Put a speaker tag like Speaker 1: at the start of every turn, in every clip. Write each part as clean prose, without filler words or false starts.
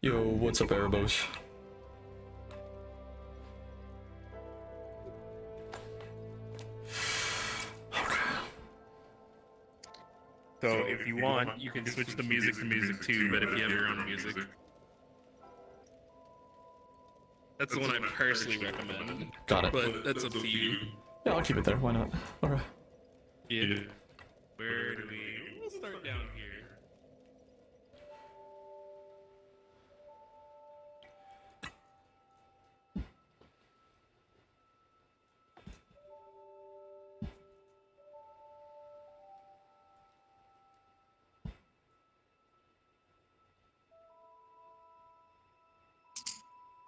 Speaker 1: Yo, what's up, Erebos?
Speaker 2: So if you want, you can switch the music to music too, but if you have your own music. That's the one I personally recommend.
Speaker 1: Got it.
Speaker 2: But that's up to you.
Speaker 1: Yeah, I'll keep it there. Why not? Alright.
Speaker 2: Yeah. Where do we... We'll start down here.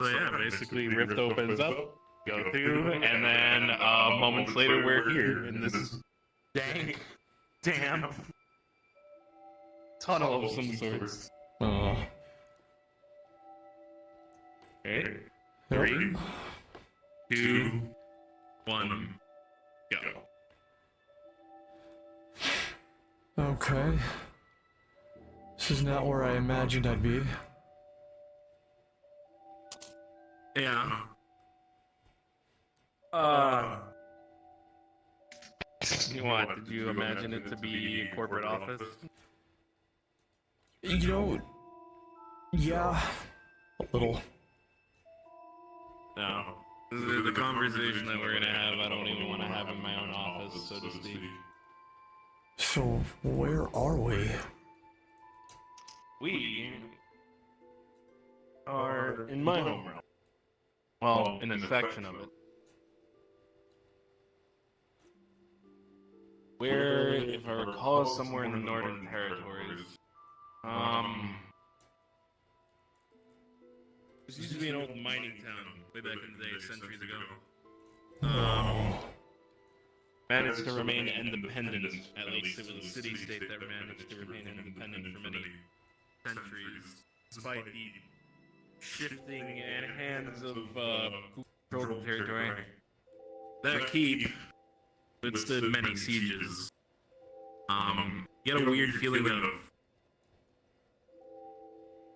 Speaker 2: So yeah, basically Rift opens up, go through, and then moments later we're here in this dank, damp tunnel of some sorts.
Speaker 1: Oh.
Speaker 2: Okay. 3, 2, 1, go.
Speaker 1: Okay. This is not where I imagined I'd be.
Speaker 2: Yeah. What, did you imagine it to be a corporate office?
Speaker 1: You know, yeah, a little.
Speaker 2: No. The conversation that we're gonna have, I don't even want to have in my own office, so to speak.
Speaker 1: So, where are we?
Speaker 2: We are in my home realm. Well, in a section of it. Where, if I recall, somewhere in the Northern Territories. This used to be an old mining town, way back in the day, centuries ago. Managed to remain independent, at least it was a city-state that managed to remain independent for many centuries, despite the shifting hands of who controlled the territory. That keep withstood many sieges. You get a weird feeling of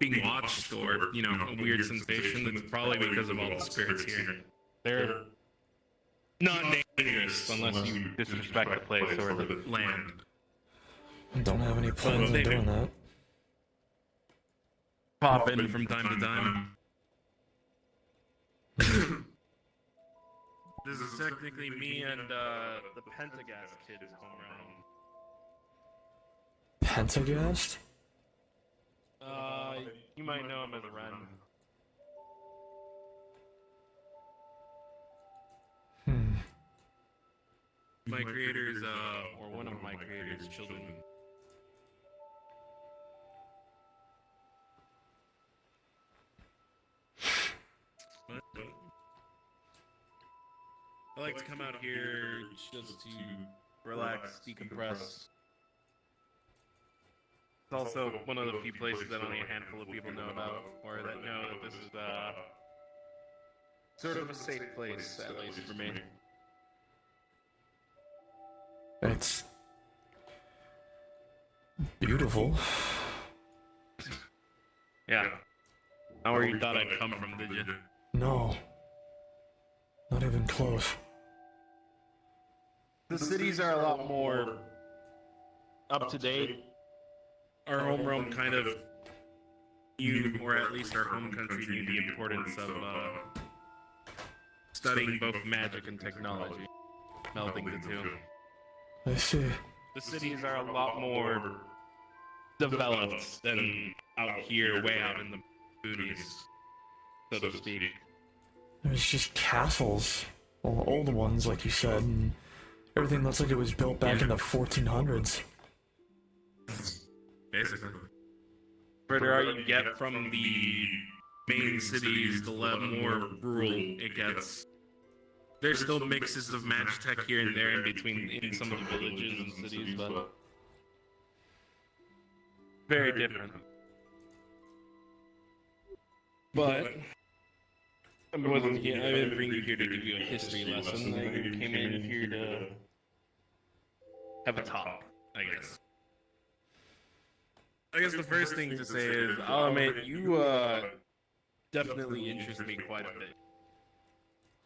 Speaker 2: being watched, or, you know, a weird sensation that's probably because of all the spirits here. They're not dangerous unless you disrespect the place or the land.
Speaker 1: I don't have any plans on doing that.
Speaker 2: Pop in from time to time. This is technically me and the Pentagast kid's home realm.
Speaker 1: Pentagast?
Speaker 2: You might know him as Ren. My creator's, or one of my creator's children. I like to come out here just to relax, decompress. It's also one of the few places that only a handful of people know about, or that know that this is sort of a safe place, at least for me.
Speaker 1: It's beautiful.
Speaker 2: Yeah. Not where you thought I'd come from, did you?
Speaker 1: No. Not even close.
Speaker 2: The cities are a lot more up to date. Our home realm kind of knew, or at least our home country knew, the importance of studying both magic and technology, melding the two.
Speaker 1: I see.
Speaker 2: The cities are a lot more developed than out here, way out in the boonies, so to speak.
Speaker 1: There's just castles. Well, old ones, like you said, and everything looks like it was built back in the 1400s.
Speaker 2: Basically. Further out you get from the main cities, the more rural it gets. There's still mixes of magitech here and there in between, in some of the villages and cities, but very different. But I wasn't here. I didn't bring you here to give you a history lesson. I came in here to have a talk, I guess. I guess the first thing to say is, I'll admit, you definitely interest me quite a bit.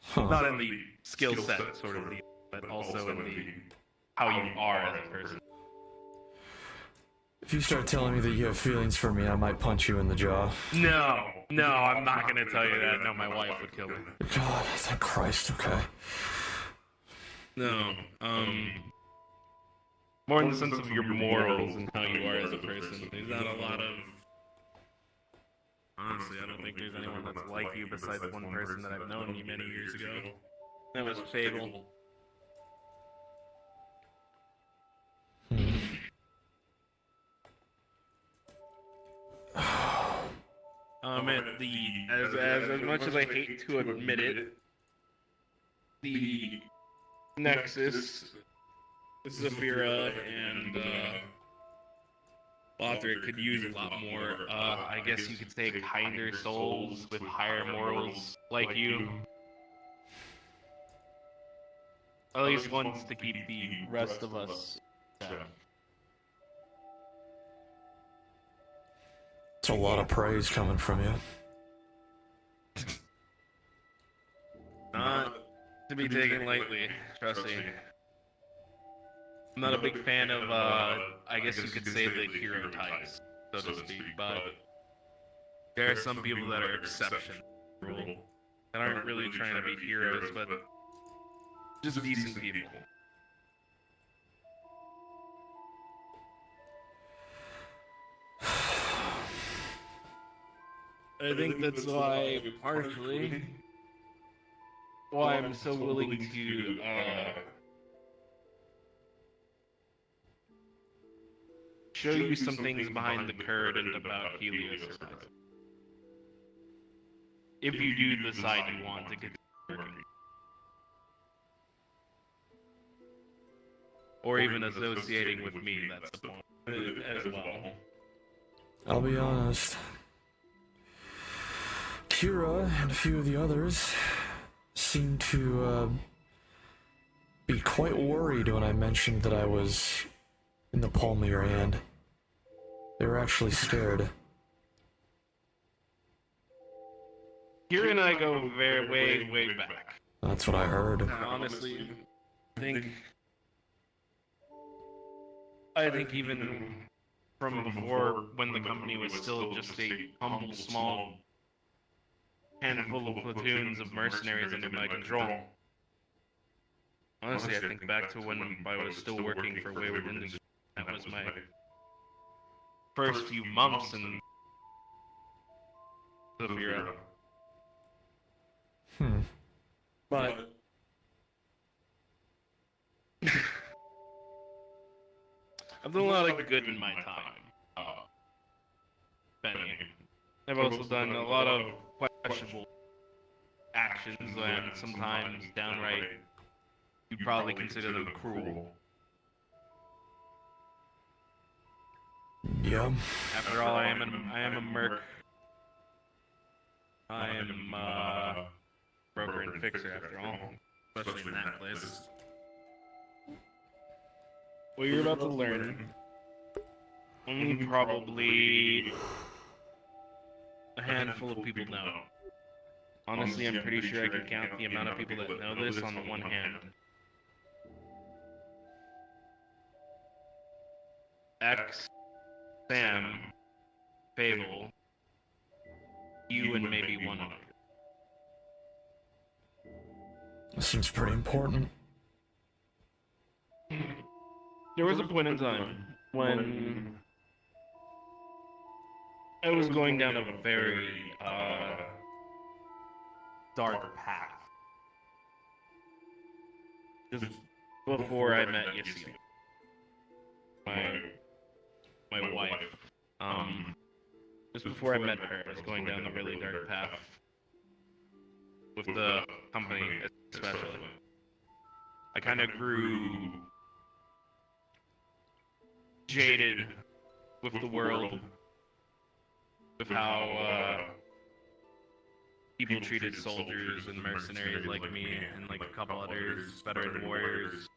Speaker 1: Huh.
Speaker 2: Not in the skill set sort of deal, but also in the how you are as a person.
Speaker 1: If you start telling me that you have feelings for me, I might punch you in the jaw.
Speaker 2: No, I'm not gonna tell you that. No, my wife would kill me.
Speaker 1: God, thank Christ, okay.
Speaker 2: No, more in the sense of your morals and how you are as a person. There's not a lot of. Honestly, I don't think there's anyone that's like you besides one person that I've known you many years ago. That was Fable. As much as I hate to admit it, the Nexus, Zafira, and Lothric could use a lot more, I guess you could say, kinder souls with higher morals like you. At least ones to keep the rest of us safe.
Speaker 1: It's a lot of praise coming from you.
Speaker 2: Not to be taken lightly, trust me. I'm not a big fan of, I guess you could say the hero types, so to speak, but there are some people that are exceptions to the rule, that aren't really trying to be heroes, but just decent people. I think that's why, partially, why I'm so willing to, show you some things behind the curtain about Helios Horizon. If you do decide you want to get working. Or even associating with me, that's the point, as well.
Speaker 1: I'll be honest. Kira and a few of the others seemed to be quite worried when I mentioned that I was in the palm of your hand. They were actually scared.
Speaker 2: Kira and I go way back.
Speaker 1: That's what I heard.
Speaker 2: And honestly, I think even from before, when the company was still just a humble, small handful of platoons of mercenaries under my control. Honestly, I think back to when I was still working for Wayward Industries. That was my first few months in Zafira. But I've done a lot of good in my time, Benny. I've also done a lot of questionable actions, and sometimes downright, you'd probably consider them cruel.
Speaker 1: Yeah.
Speaker 2: After all, I am a merc. I am a broker and fixer, after all, especially in that place. What you're about to learn, only probably a handful of people know. Honestly, I'm pretty sure I can count the amount of people that know this on one hand. X, Sam, Fable, you, and maybe one other.
Speaker 1: That seems pretty important.
Speaker 2: There was a point in time when I was going down a very dark path. Just before I met Yassi, my wife. Just before I met her, I was going down a really dark path with the company, especially. I kind of grew jaded with the world, with how people treated soldiers and mercenaries like me and like a couple others, veteran warriors.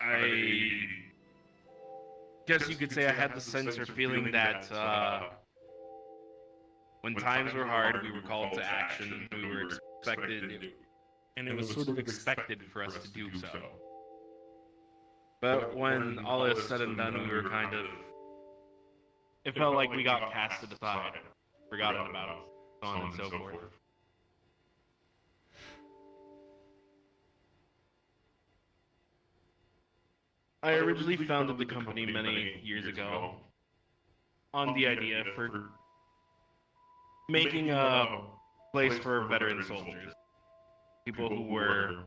Speaker 2: I guess you could say I had the sense or feeling that when times were hard, we were called to action. We were expected, and it was sort of expected for us to do so. But when all is said and done, we were kind of. It felt like we got casted aside, forgotten about, so on and so forth. I originally founded the company many years ago on the idea for making a place for veteran soldiers, people who were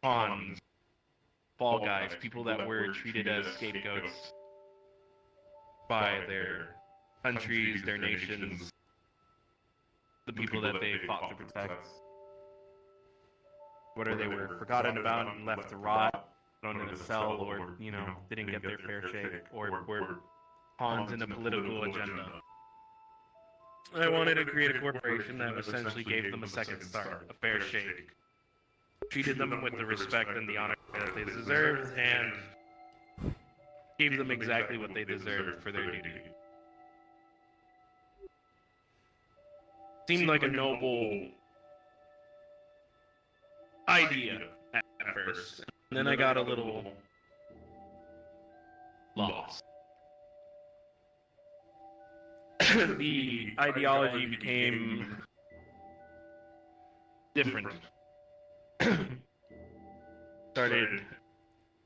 Speaker 2: pawns, fall guys, people that were treated as scapegoats by their countries, their nations, the people that they fought to protect, whether they were forgotten about and left to rot, thrown in a cell, or, you know, didn't get their fair shake, or were pawns in a political agenda. I wanted to create a corporation that essentially gave them a second start, a fair shake, treated them with the respect and the honor that they deserved, and gave them exactly what they deserved for their duty. Seemed like a noble idea at first, and then I got a little lost. The ideology became different. Started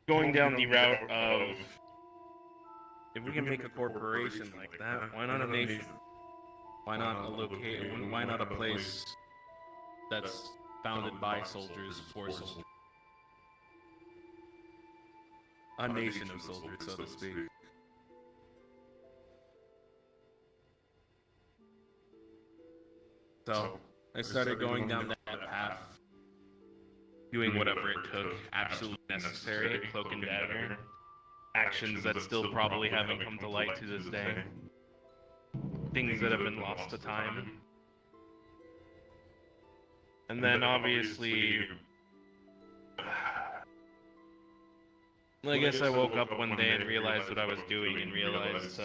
Speaker 2: going down the route of, if we can make a corporation like that, why not a nation? Why not a location? Why not a place that's founded by soldiers for soldiers? A nation of soldiers, so to speak. So I started going down that path, doing whatever it took, absolutely necessary, cloak and dagger, actions that still probably haven't come to light to this day, things that have been lost to time. And then obviously, I guess I woke up one day and realized what I was doing, and realized,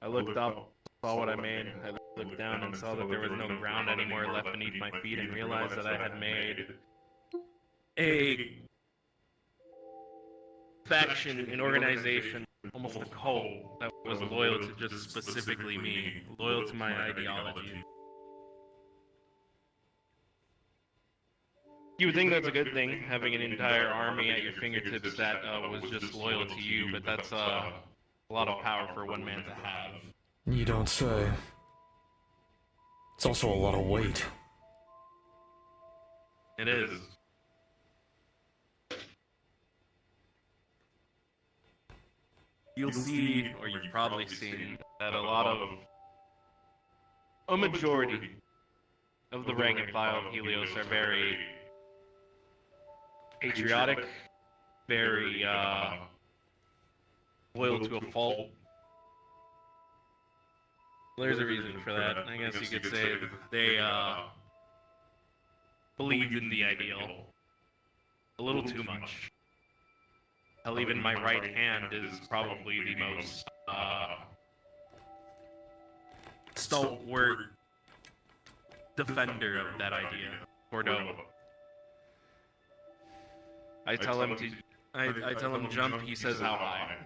Speaker 2: I looked up, saw what I made, I looked down and saw that there was no ground anymore left beneath my feet, and realized that I had made a faction, an organization, almost a cult, that was loyal to just specifically me, loyal to my ideology. You would think that's a good thing, having an entire army at your fingertips that was just loyal to you, but that's a lot of power for one man to have.
Speaker 1: You don't say. It's also a lot of weight.
Speaker 2: It is. You'll see, or you've probably seen, that a majority of the rank and file of Helios are very patriotic, very loyal to a fault. There's a reason for that. I guess you could say they believed in the ideal a little too much. Hell, even my right hand is probably the most stalwart defender of that idea, Cordova. I tell him jump, he says how high.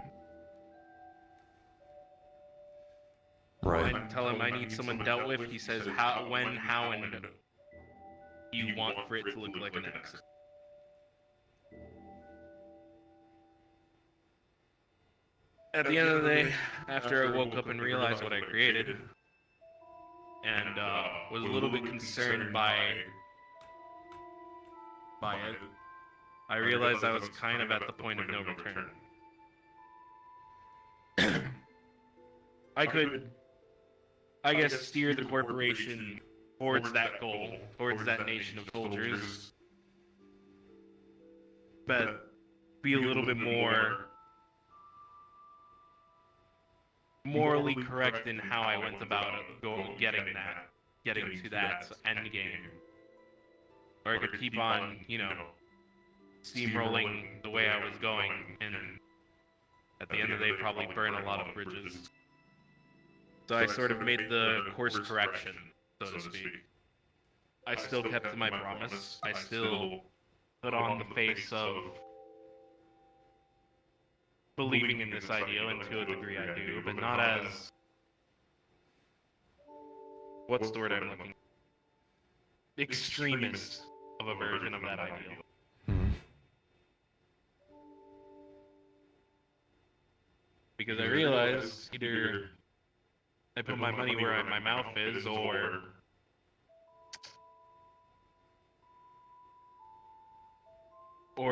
Speaker 1: Right.
Speaker 2: I tell him I need someone dealt with, he says how, when, how, and you want for it to look like an exit. At the end of the day, after I woke up and realized what I created, and was a little bit concerned by it, I realized I was kind of at the point of no return. I could, I guess, steer the corporation towards that goal, towards that nation of soldiers, but be a little bit more morally correct in how I went about getting to that end game. Or I could keep on, steamrolling the way I was going, and at the end of the day, probably burn a lot of bridges. So I sort of made the course correction, so to speak. I still kept to my promise. I still put on the face of believing in this idea, and to a degree I do, but not as... What's the word I'm looking for? Extremist of a version of that ideal.
Speaker 1: Hmm.
Speaker 2: Because I realize either I put my money where my mouth is, or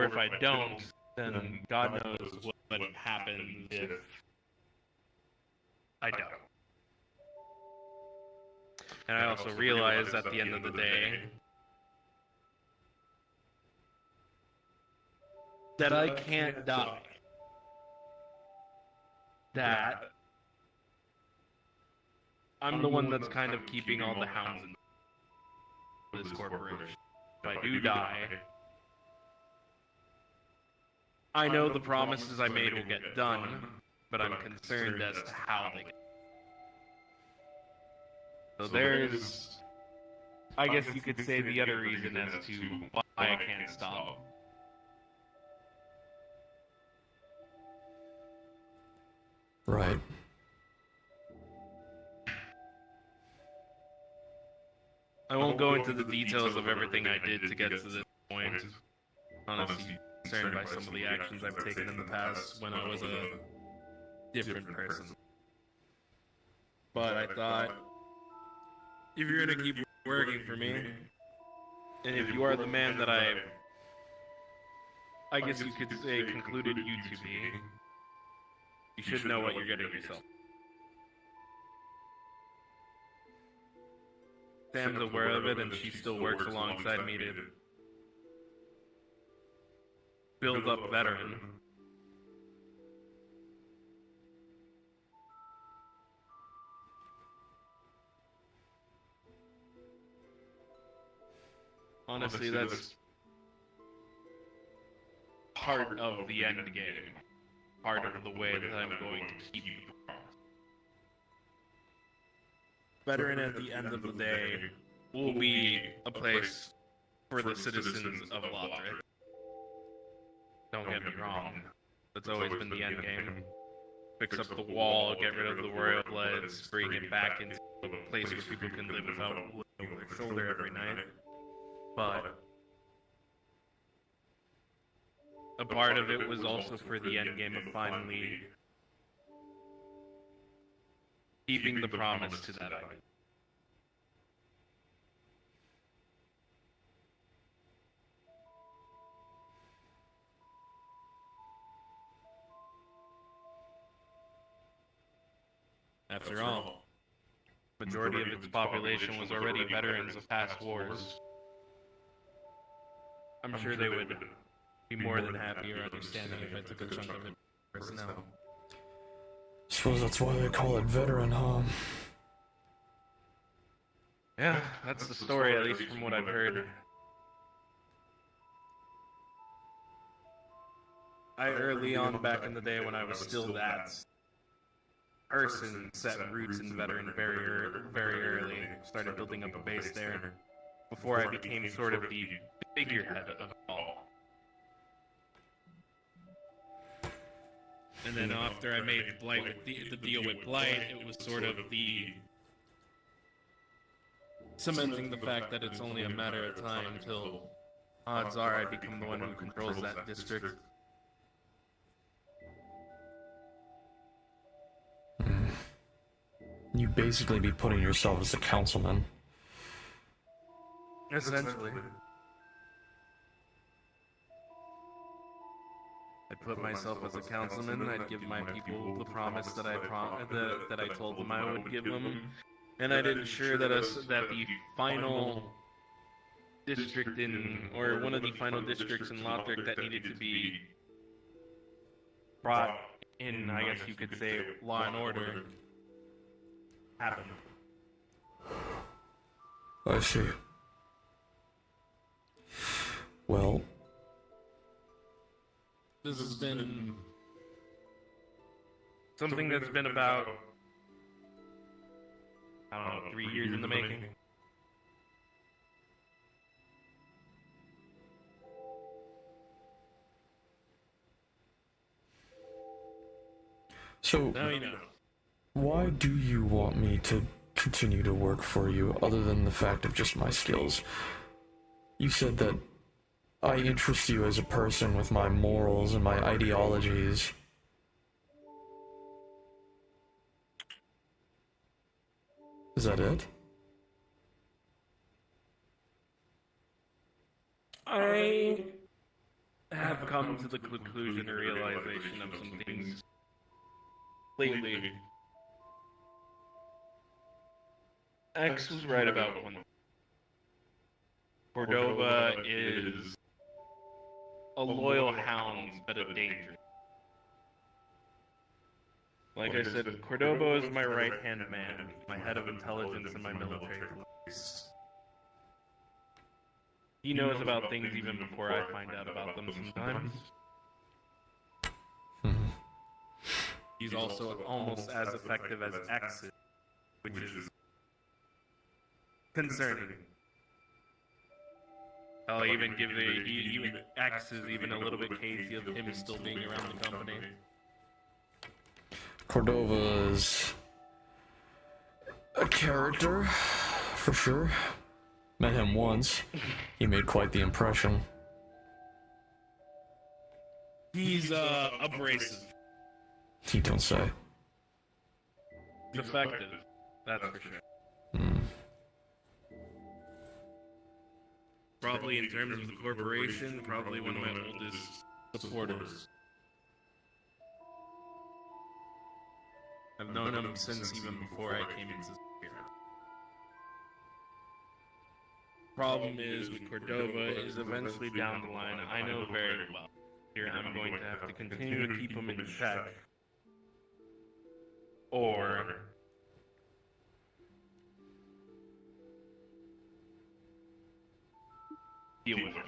Speaker 2: if I don't, then God knows what happens if I don't. And I also realize at the end of the day that I can't die. That I'm the one that's kind of keeping all the hounds in this corporation. If I do die, I know the promises I made will get done, but I'm concerned as to how they get. So there's, I guess you could say, the other reason as to why I can't stop.
Speaker 1: Right.
Speaker 2: I won't go into the details of everything I did to get to this point. Honestly, concerned by some of the actions I've taken in the past when I was a different person. But I thought, if you're gonna keep working for me, and if you are the man that I guess you could say, concluded you to be, you should know what you're getting yourself. Sam's aware of it, and she still works alongside me to build up veteran. Honestly, that's part of the end game. Part of the way that I'm going to keep the promise. Veteran at the end of the day will be a place for the citizens of Lothric. Don't get me wrong. That's always been the end game. Fix up the wall, get rid of the royal bloods, bring it back into a place where people can live without looking over their shoulder every night. But a part of it was also for the end game of finally keeping the promise to that idea. After all, majority of its population was already veterans of past wars. I'm sure they would be more than happy or understanding if I took a chunk of it personnel.
Speaker 1: Suppose that's why they call it veteran, huh?
Speaker 2: Yeah, that's the story, at least from what I've heard. I early on back in the day when I was still that person set roots in veteran very early, started building up a base there before I became sort of the figurehead of it all. And then after I made Blight the deal with Blight, it was sort of the cementing the fact that it's only a matter of time until odds are I become the one who controls that district.
Speaker 1: You basically be putting yourself as a councilman.
Speaker 2: Essentially. I'd put myself as a councilman, I'd give my people the promise that I told them I would give them, and I'd ensure that the final district or one of the final districts in Lothric that needed to be brought in, I guess you could say, law and order, happened.
Speaker 1: I see. Well,
Speaker 2: This has been something that's been about, I don't know, 3 years in the making.
Speaker 1: So,
Speaker 2: Now you know.
Speaker 1: why do you want me to continue to work for you other than the fact of just my skills? You said that I interest you as a person with my morals and my ideologies. Is that it?
Speaker 2: I have come to the conclusion or realization of some things lately. X was right about one. Cordova is a loyal hound, but a danger. Like I said, Cordova is my right-hand man, my head of intelligence and my military police. He knows about things even before I find out about them sometimes. He's also almost as effective as X is, which is concerning. I'll even give even X is even a little bit cagey of him still being around the company.
Speaker 1: Cordova is a character, for sure. Met him once. He made quite the impression.
Speaker 2: He's abrasive.
Speaker 1: He don't say.
Speaker 2: He's effective, that's for sure. Probably in terms of the corporation, probably one of my oldest supporters. I've known him since even before I came into Spirit. Problem is with Cordova is eventually down the line, I know very well. Here I'm going to have to continue to keep him in check. Or deal with him.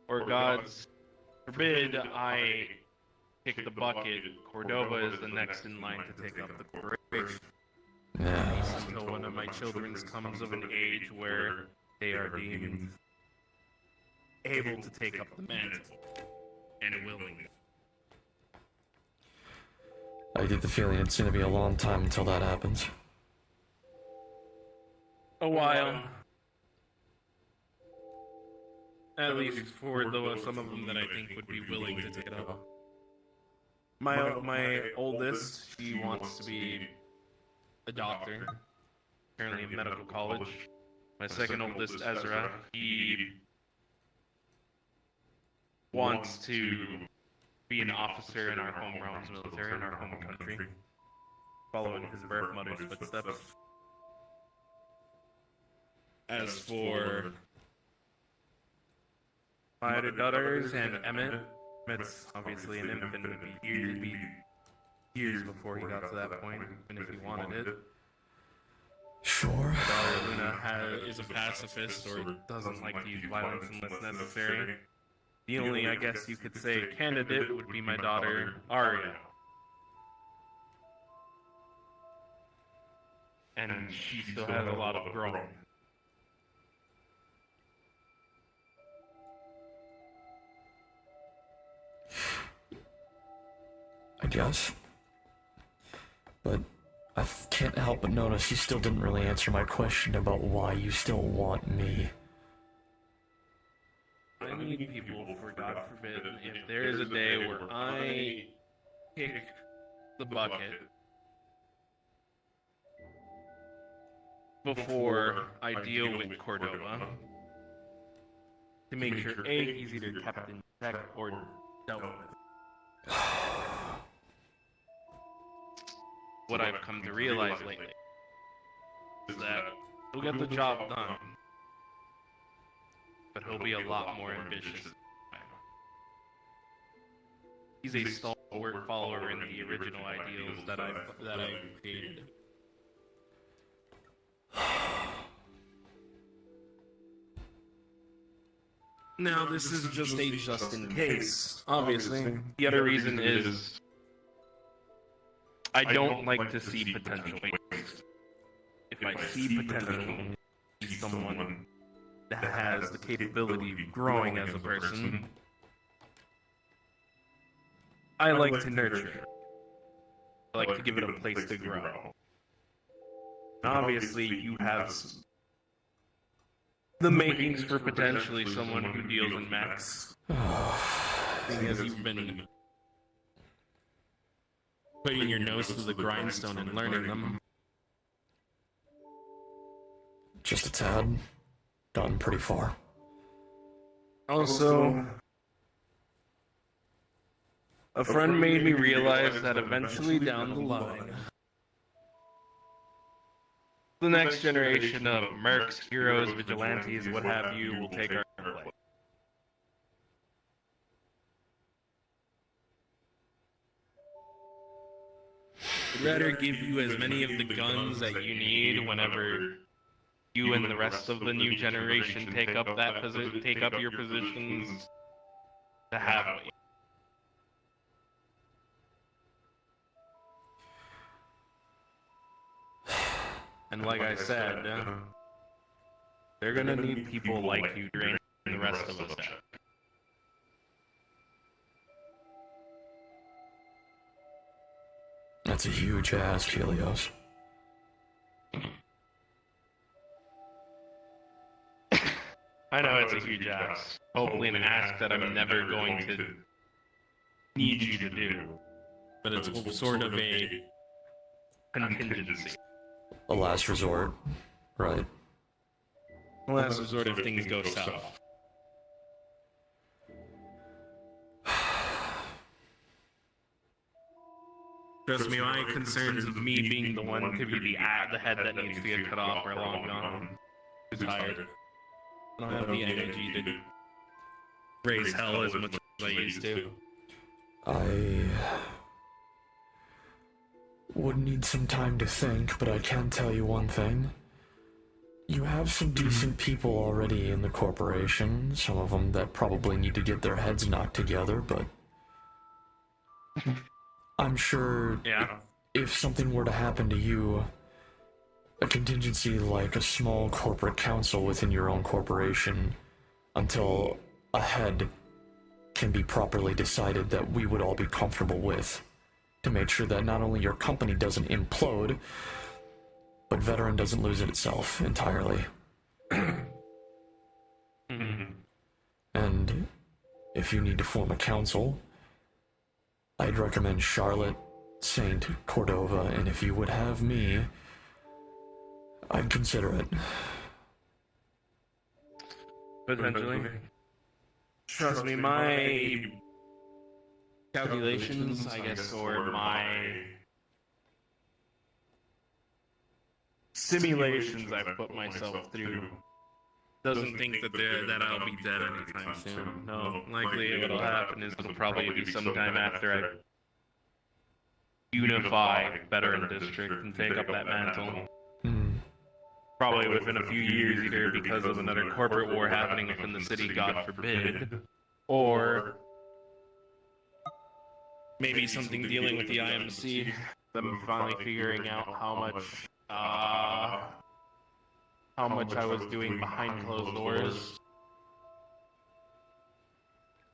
Speaker 2: Or God's forbid I kick the bucket, Cordova is the next in line to take up the corporation.
Speaker 1: Yeah.
Speaker 2: Until one of my children comes of an age where they are deemed able to take up the mantle, and willing.
Speaker 1: I get the feeling it's gonna be a long time until that happens.
Speaker 2: A while. At least for some of them that I think would be willing to take it up. My oldest, she wants to be a doctor, currently in medical college. My second oldest, Ezra, he wants to be an officer in our home realms military, in our home country, following his birth mother's footsteps. As for my other daughters and Emmett's obviously an infant, it'd be years before he got to that point, even if he wanted it.
Speaker 1: Sure.
Speaker 2: Daughter Luna is a pacifist or doesn't like to use violence unless necessary. The only, I guess you could say, candidate would be my daughter, Arya. And she still has a lot of growing.
Speaker 1: I guess. But I can't help but notice you still didn't really answer my question about why you still want me.
Speaker 2: I need people, for God forbid, if there is a day where I kick the bucket before I deal with Cordova, to make sure A, he's either kept in check or dealt with. What I've come to realize lately is that he'll get the job done, but he'll be a lot more ambitious. He's a stalwart follower in the original ideals that I've created. Now, this is just a just in case, obviously. The other reason is I don't like to see potential waste. If I see potential in someone that has the capability of growing as a person, I like to nurture it. I like to give it a place to grow. And obviously, you have the makings for potentially someone who deals in mechs. Seeing as you've been putting your nose to the grindstone and learning them.
Speaker 1: Just a tad. Gotten pretty far.
Speaker 2: Also, a friend made me realize that eventually down the line, the next generation of mercs, heroes, vigilantes, what have you, will take our place. I'd rather give you as many of the guns that you need whenever you and the rest of the new generation take up your positions to have what you. And like I said, they're gonna need people like you draining the rest of us out.
Speaker 1: That's a huge ask, Helios.
Speaker 2: I know it's a huge ask. Hopefully an ask that I'm never going to need you to do. But it's sort of a contingency.
Speaker 1: A last resort. Right.
Speaker 2: A last resort if things go south. Trust me, my concerns of me being the one to be the head that needs to get cut off are long gone. I'm too tired. I don't have the energy to raise hell as much as I used to.
Speaker 1: I would need some time to think, but I can tell you one thing. You have some decent people already in the corporation, some of them that probably need to get their heads knocked together, but I'm sure if something were to happen to you, a contingency like a small corporate council within your own corporation, until a head can be properly decided that we would all be comfortable with, to make sure that not only your company doesn't implode, but Veteran doesn't lose it itself entirely. And if you need to form a council, I'd recommend Charlotte, Saint, Cordova, and if you would have me, I'd consider it.
Speaker 2: Potentially. Trust me, my calculations, I guess, or my simulations I've put myself through doesn't think that I'll be dead anytime soon. No, likely what'll happen is it'll probably be sometime after I unify Veteran District and take up that mantle. Probably within a few years, either because of another corporate war happening within the city, God forbid, or maybe something dealing with the IMC. Them finally figuring out how much I was doing behind closed doors.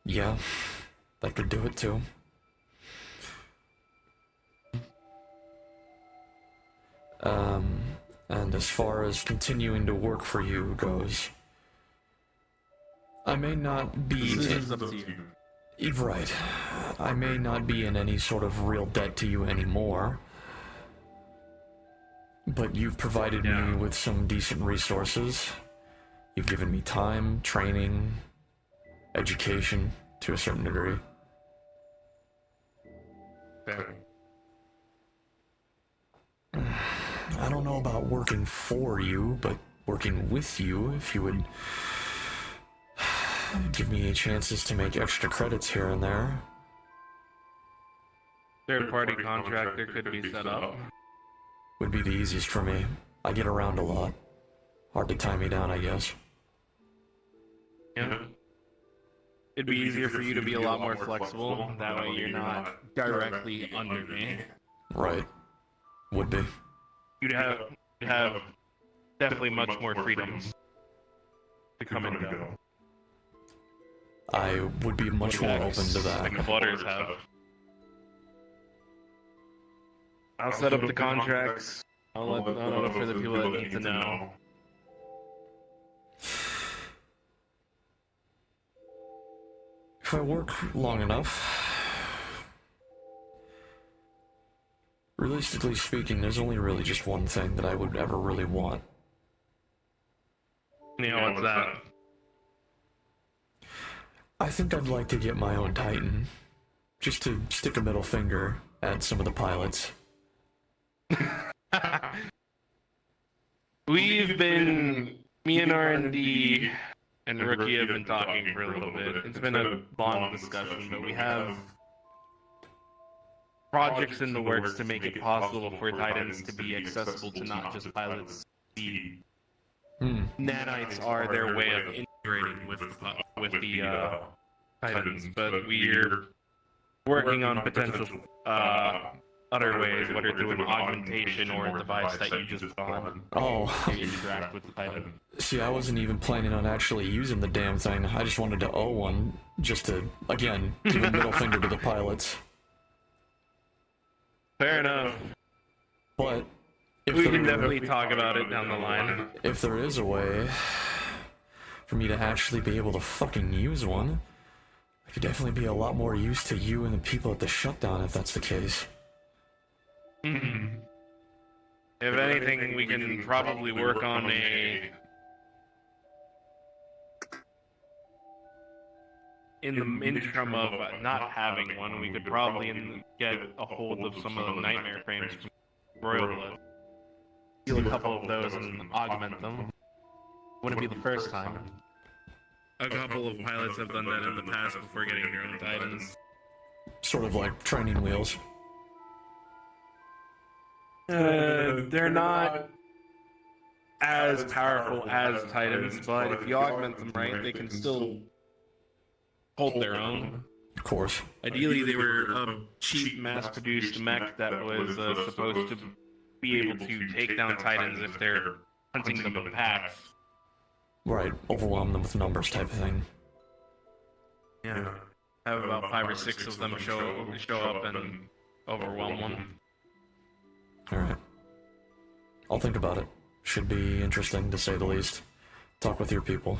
Speaker 1: Yeah, that could do it too. And as far as continuing to work for you goes, I may not be
Speaker 2: Up to you.
Speaker 1: right. I may not be in any sort of real debt to you anymore, but you've provided me with some decent resources. You've given me time, training, education to a certain degree.
Speaker 2: Fair.
Speaker 1: I don't know about working for you, but working with you, if you would give me chances to make extra credits here and there.
Speaker 2: Third-party contractor could be set up.
Speaker 1: Would be the easiest for me. I get around a lot. Hard to tie me down, I guess.
Speaker 2: Yeah. it'd be easier for you to be a lot more flexible. That way you're not directly under me.
Speaker 1: Right. Would be.
Speaker 2: You'd have definitely much more freedoms to come and go.
Speaker 1: I would be much more open to
Speaker 2: Like the
Speaker 1: that.
Speaker 2: Butters have. I'll set up the contracts. I'll know for the people that need to know.
Speaker 1: If I work long enough, realistically speaking, there's only really just one thing that I would ever really want.
Speaker 2: You know what's that?
Speaker 1: I think I'd like to get my own Titan, just to stick a middle finger at some of the pilots.
Speaker 2: Me and R&D and Rookie have been talking for a little bit. It's been a long discussion, but we have projects in the works to make it possible for Titans to be accessible to not just pilots. The nanites are their way of integrating with the Titans, but we're working on potential other ways, whether through an augmentation or a device that you just put on
Speaker 1: Oh,
Speaker 2: to interact with the Titan.
Speaker 1: see, I wasn't even planning on actually using the damn thing. I just wanted to owe one, just to, again, give a middle finger to the pilots.
Speaker 2: Fair enough.
Speaker 1: But if
Speaker 2: We
Speaker 1: there,
Speaker 2: can definitely talk about it down the line.
Speaker 1: if there is a way for me to actually be able to fucking use one, I could definitely be a lot more use to you and the people at the shutdown if that's the case.
Speaker 2: If anything, we can probably work on in the interim of not having one, we could probably get a hold of some of the nightmare frames from Royal Blood. Steal a couple of those and augment them. Wouldn't be the first time. A couple of pilots have done that in the past before getting their own Titans.
Speaker 1: Sort of like training wheels.
Speaker 2: They're not as powerful as Titans, but if you augment them right, they can still hold their own.
Speaker 1: Of course.
Speaker 2: Ideally, they were a cheap, mass-produced mech that was supposed to be able to take down Titans if they're hunting them in packs.
Speaker 1: Right, overwhelm them with numbers type of thing.
Speaker 2: Yeah. Have about 5 or 6 of them show up and overwhelm one.
Speaker 1: Alright. I'll think about it. Should be interesting, to say the least. Talk with your people.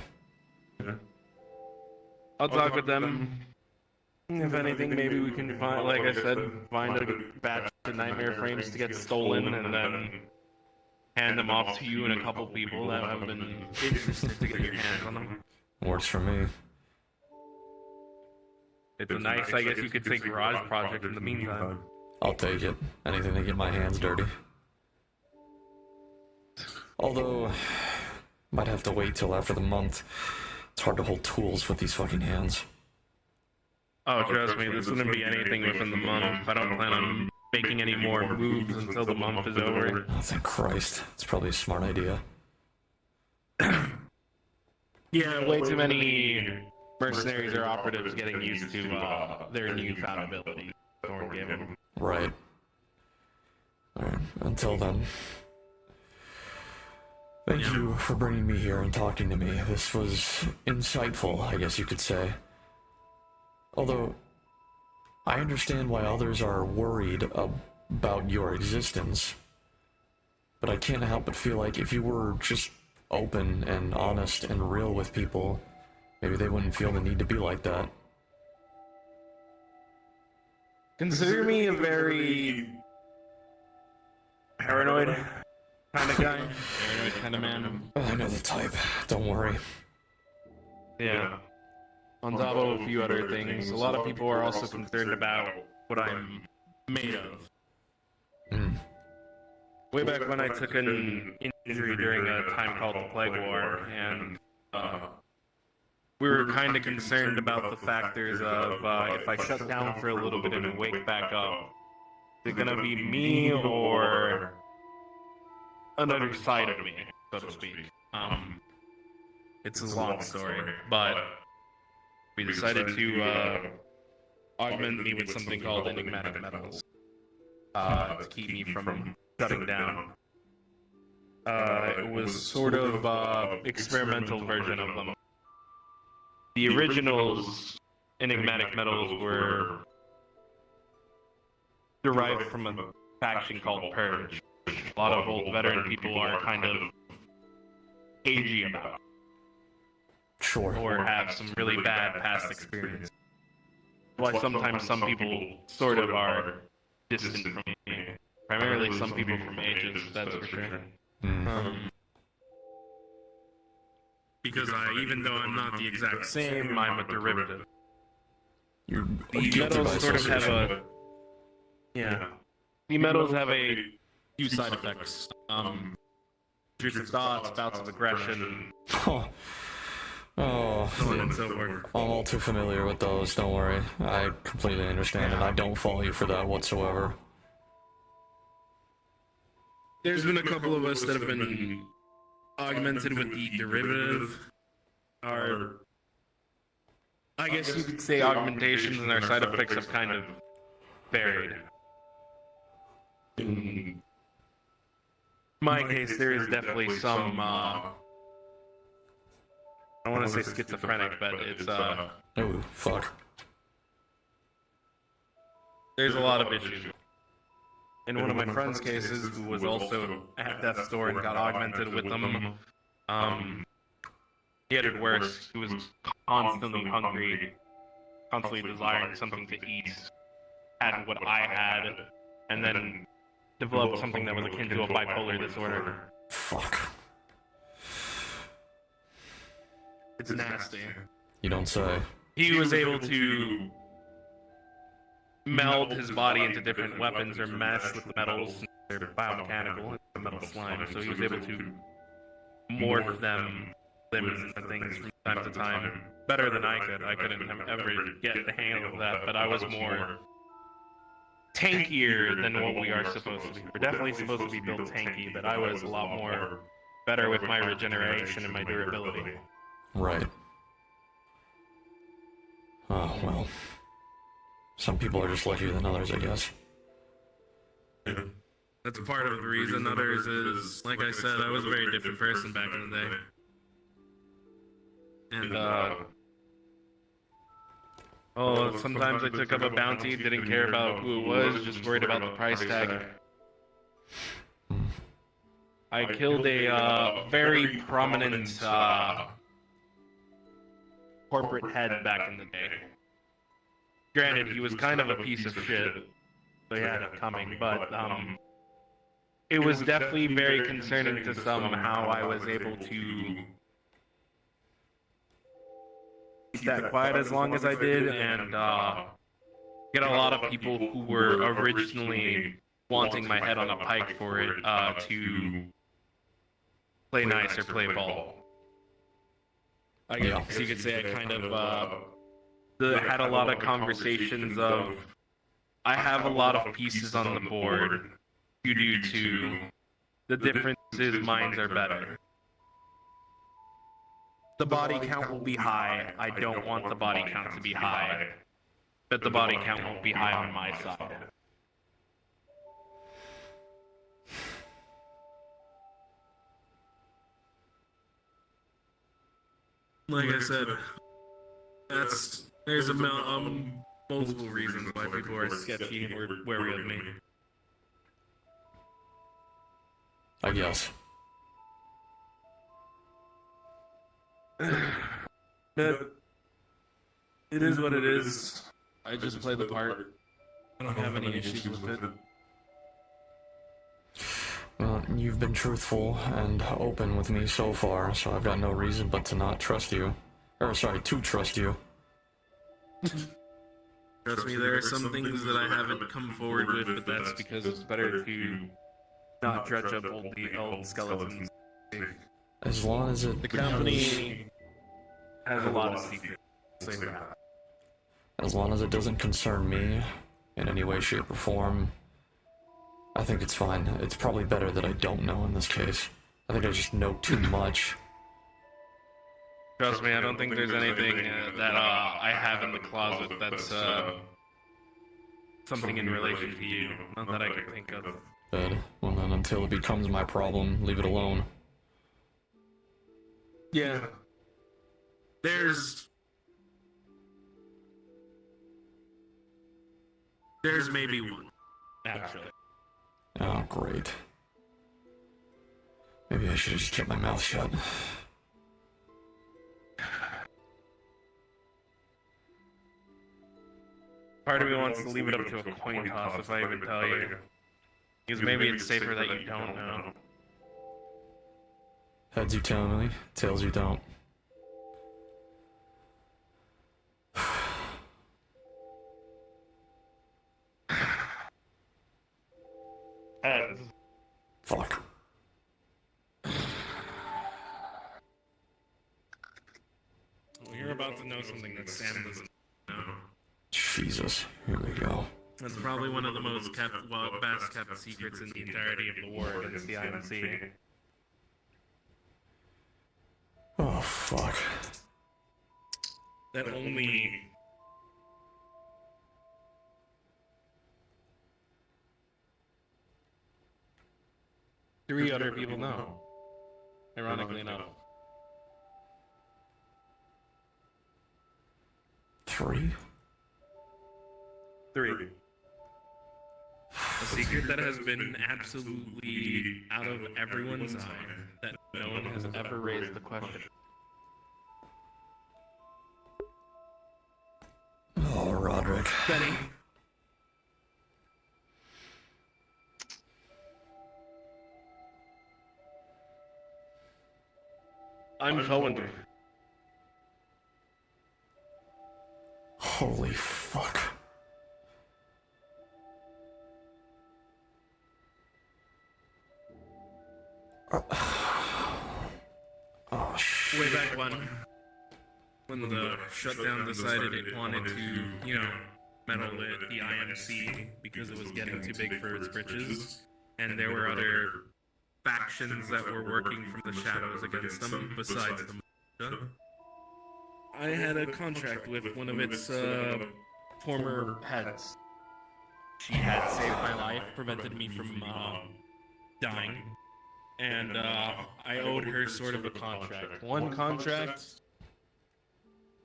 Speaker 2: I'll talk with them. If anything, maybe we can find, like I said, find a batch of nightmare frames to get stolen and then hand them off to you and a couple people that have been interested to get your hands on them.
Speaker 1: Works for me.
Speaker 2: It's a nice, I guess you could say, garage project in the meantime.
Speaker 1: I'll take it. Anything to get my hands dirty. Although, might have to wait till after the month. It's hard to hold tools with these fucking hands.
Speaker 2: Oh, trust me, this wouldn't be anything within the month. I don't plan on making any more moves until the month is over.
Speaker 1: Oh, thank Christ. It's probably a smart idea.
Speaker 2: Yeah, way too many mercenaries or operatives getting used to their newfound ability. Thorn gave them.
Speaker 1: Right. Alright, until then. Thank you for bringing me here and talking to me. This was insightful, I guess you could say. Although, I understand why others are worried about your existence. But I can't help but feel like if you were just open and honest and real with people, maybe they wouldn't feel the need to be like that.
Speaker 2: Consider me a very paranoid kind of guy. Paranoid kind of man.
Speaker 1: I know the type. Don't worry.
Speaker 2: Yeah. On top of a few other things, a lot of people are also concerned about what I'm made of. Way back when I took an injury during a time called the Plague War, and we were kind of concerned about the factors of if I shut down for a little bit and wake back up, is it gonna be me or another side of me, so to speak? It's a long story, but we decided to augment me with something called enigmatic metals to keep me from shutting down. It was sort of experimental version of them. The originals enigmatic metals were derived from a faction called Purge. A lot of old veteran people are kind of cagey about,
Speaker 1: Sure.
Speaker 2: or have some really bad past experience. Why sometimes some people sort of are distant from me. Primarily some people from Aegis, that's for sure. Because even though I'm not the exact same, I'm a derivative.
Speaker 1: You're
Speaker 2: The
Speaker 1: guilty by
Speaker 2: metals sort of have
Speaker 1: association.
Speaker 2: the metals have a few side effects. Intrusive thoughts, bouts of aggression,
Speaker 1: Oh,
Speaker 2: so on and so forth.
Speaker 1: I'm all too familiar with those, don't worry. I completely understand, and I don't fault you for that whatsoever.
Speaker 2: There's been a couple of us that have been augmented with the derivative. Our, I guess you could say, augmentations and our side effects have kind of varied. In my case, there is definitely some, I don't want to say schizophrenic, but it's,
Speaker 1: Oh, fuck.
Speaker 2: there's a lot of issues. In one of my friend's cases, who was also at death's door and got augmented with them, he had it worse. He was constantly hungry, constantly desiring something to eat, had what I had, and then developed something that was akin to a bipolar disorder.
Speaker 1: Fuck.
Speaker 2: It's nasty.
Speaker 1: You don't say.
Speaker 2: He was able to meld his body into different weapons or mesh with the metals. They're biomechanical, it's a metal slime, so he was able to morph them, limbs into things from time to time. Better than I could. I couldn't ever get the hang of that, but I was more tankier than what we are supposed to be. We're definitely supposed to be built tanky, but I was a lot more better with my regeneration and my durability.
Speaker 1: Right. Oh, well. Some people are just luckier than others, I guess.
Speaker 2: That's part of the reason. Others is, like I said, I was a very different person back in the day. And, sometimes I took up a bounty, didn't care about who it was, just worried about the price tag. I killed a very prominent corporate head back in the day. Granted, he was kind of a piece of shit, so he had it coming, but it was definitely very concerning to some how I was able to keep that quiet as long as I did, and get a lot of people who were originally wanting my head on a pike for it to play nice or play ball. I guess you could say I kind of had a lot of conversations of, I have a lot of pieces on the board due to the differences, mines are better. The body count will be high. I don't want the body count to be high, but the body count won't be high on my side. Like I said, there's multiple reasons why people are sketchy or wary of me.
Speaker 1: I guess.
Speaker 2: But it is what it is. I just play the part. I don't have any issues with it.
Speaker 1: Well, you've been truthful and open with me so far, so I've got no reason but to not trust you. Or, sorry, to trust you.
Speaker 2: Trust me, there are some things that I haven't come forward with, but that's because it's better to not dredge up old skeletons.
Speaker 1: As long as it...
Speaker 2: The company has a lot of secrets. Say that.
Speaker 1: As long as it doesn't concern me in any way, shape, or form, I think it's fine. It's probably better that I don't know in this case. I think I just know too much.
Speaker 2: Trust me, I don't think there's anything that I have in the closet that's something in relation to you. Not that I can think of.
Speaker 1: Good. Well, then, until it becomes my problem, leave it alone.
Speaker 2: Yeah. There's maybe one, actually.
Speaker 1: Oh, great. Maybe I should have just kept my mouth shut.
Speaker 2: Part of me wants to leave it up to a coin toss if I even tell you. Because maybe it's safer that you don't know.
Speaker 1: Heads you tell me, tails you don't. Fuck.
Speaker 2: Well, you're about to know something that Sam doesn't know.
Speaker 1: Jesus, here we go.
Speaker 2: That's probably one of the most best kept secrets in the entirety of the war against the IMC.
Speaker 1: Oh, fuck.
Speaker 2: That only... three other people know. Ironically enough.
Speaker 1: 3?
Speaker 2: Three. A secret that has been absolutely out of everyone's eye, that no one has ever raised the question.
Speaker 1: Oh, Roderick.
Speaker 2: Benny. I'm Felwinder.
Speaker 1: Holy fuck. Oh, shit.
Speaker 2: Way back when the shutdown decided it wanted to, meddle with the IMC because it was getting too big for its britches, and there were other factions that were working from the shadows against them besides the militia. I had a contract with one of its former heads. She had saved my life, prevented me from dying, and I owed her sort of a contract. One contract,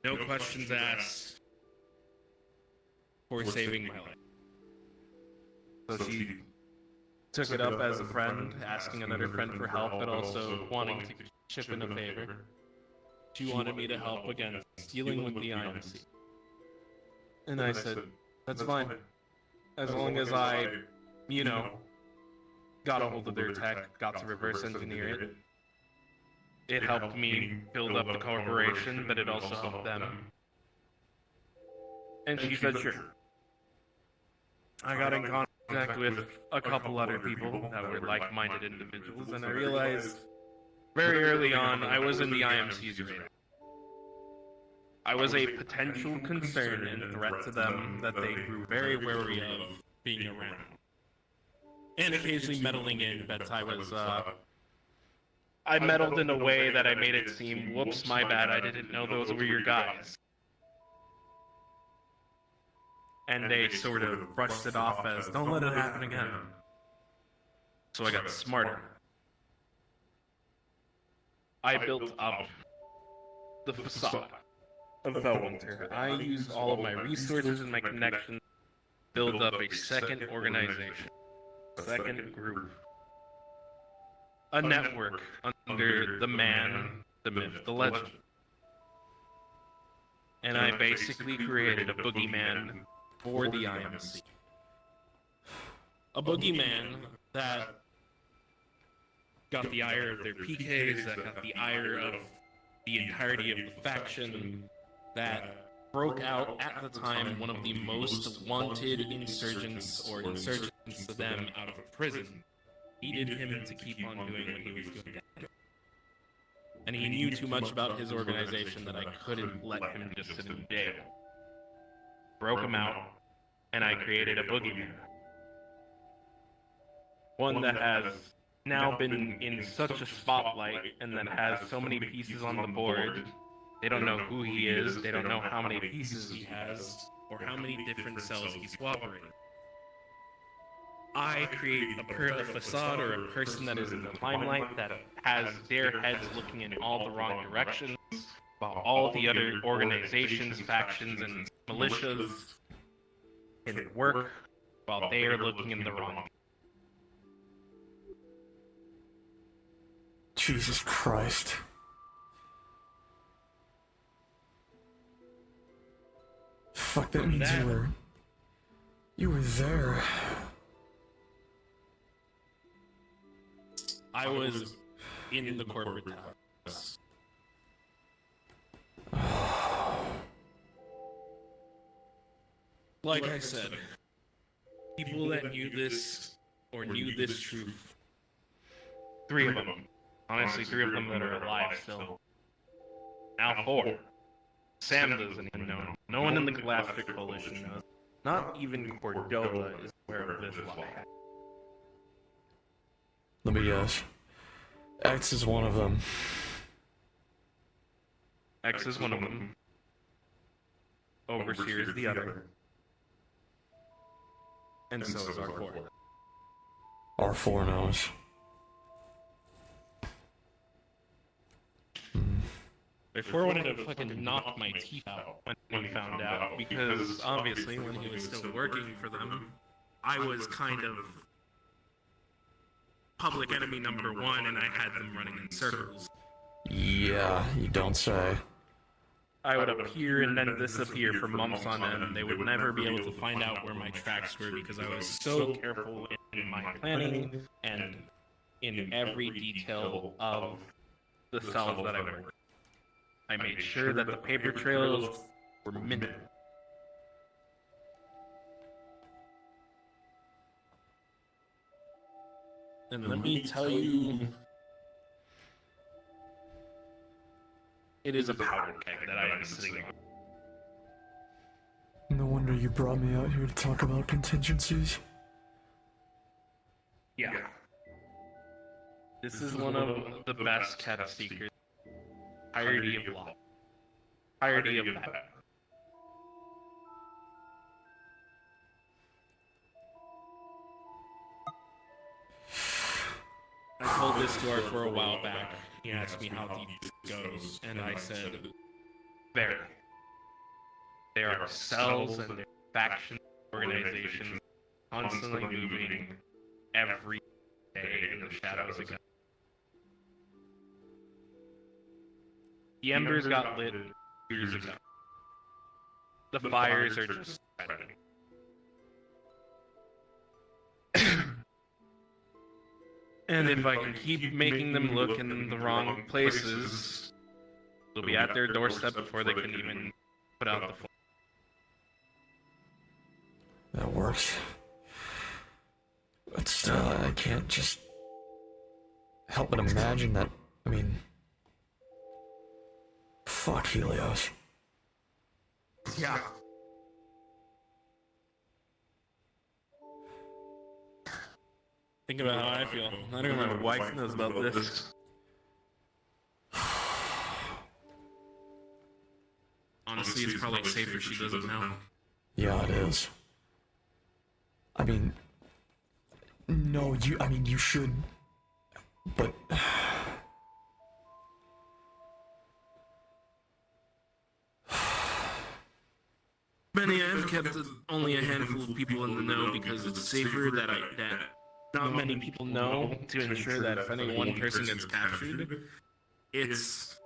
Speaker 2: no questions asked, for saving my life. So she took it up as a friend, asking another friend for help, but also wanting to chip in a favor. She wanted me to help against dealing with the IMC. And I said, that's fine. As long as I, got a hold of their tech, got to reverse engineer it. It helped me build up the corporation, but it also helped them. And she said, sure. I got in contact with a couple other people that were like-minded individuals, and I realized very early on I was in the IMC's radar. I was a potential concern and threat to them that they grew very wary of being around. And occasionally meddling in, but I meddled in a way that I made it seem, whoops, my bad, I didn't know those were your guys. And they sort of brushed it off as, don't let it happen again. So I got smarter. I built up the facade of Felwinter. I used all of my resources and my connections to build up a second organization, second group. A network under the man, the myth, the legend. And I basically created a boogeyman for the IMC. A boogeyman that got the ire of their PKs, that got the ire of the entirety of the faction, that broke out at the time one of the most wanted insurgents to them out of prison. Needed him to keep on doing what he was doing. And he knew too much about his organization that I couldn't let him just sit in jail. Broke him out, and I created a boogeyman. One that has now been in such a spotlight and that has so many pieces on the board They don't know who he is. They don't know how many pieces he has, or how many different cells he's cooperating. I create a facade or a person that is in the limelight that has their heads looking in all the wrong directions, while all the other organizations, factions, and militias can work while they are looking in the wrong.
Speaker 1: Jesus Christ. Fuck, that means you were there.
Speaker 2: I was in the corporate house. Like I said, people that knew this or knew this truth, 3 of them. Honestly, 3 of them that are alive still. Now 4. Sam doesn't even know. No one in the Galactic Coalition knows. Not even Cordova is aware of this lie.
Speaker 1: Let me guess. X is one of them.
Speaker 2: X is one of them. Overseer is the other. And so is R4.
Speaker 1: R4 knows.
Speaker 2: R4 wanted to fucking knock my teeth out when he found out, because obviously when he was still working for them, I was kind of public enemy number 1, and I had them running in circles.
Speaker 1: Yeah, you don't say.
Speaker 2: I would appear and then disappear for months on end. They would never be able to find out where my tracks were because I was so careful in my planning and in every detail of the cells that I worked. I made sure that the paper trails were minimal. And let me tell you, it is a powder keg that I am sitting on.
Speaker 1: No wonder you brought me out here to talk about contingencies.
Speaker 2: Yeah. This is one of the best kept secrets. Entirety of law. Entirety of that. I told this to her for a while back. He asked me how deep this goes, and I said, very. There are cells and there are faction organizations constantly moving every day in the shadows again. The embers got lit years ago. The fires are just spreading. And if I can keep making them look in the wrong places, they'll be at their doorstep before they can even put out the flame.
Speaker 1: That works. But still, I can't just help but imagine that, I mean... Fuck Helios.
Speaker 2: Yeah. Think about how I feel. Not even my wife knows about this. Honestly, it's probably safer she doesn't know.
Speaker 1: Yeah, it is. I mean... No, you should... But...
Speaker 2: Benny, I've kept only a handful of people in the know because it's safer that not many people know to ensure that if any one person gets captured, it's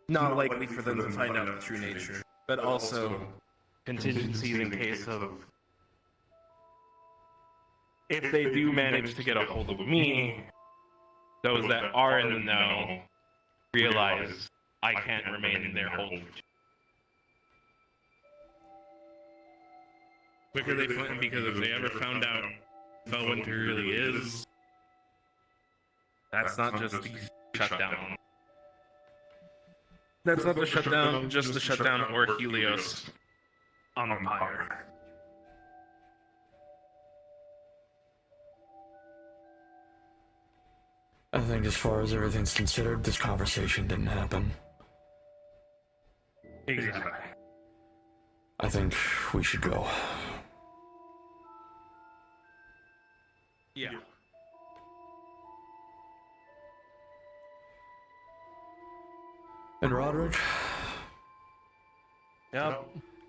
Speaker 2: not likely for them to find out the true nature. But also contingencies in case of if they do manage to get a hold of me, those that are in the know realize I can't remain in their hold. Quicker they find, because if they ever found out Felwinter really is, that's not just the shutdown. That's not the shutdown, just the shutdown or Helios on Empire.
Speaker 1: I think as far as everything's considered, this conversation didn't happen. I think we should go.
Speaker 2: Yeah.
Speaker 1: And Roderick,
Speaker 2: Yep.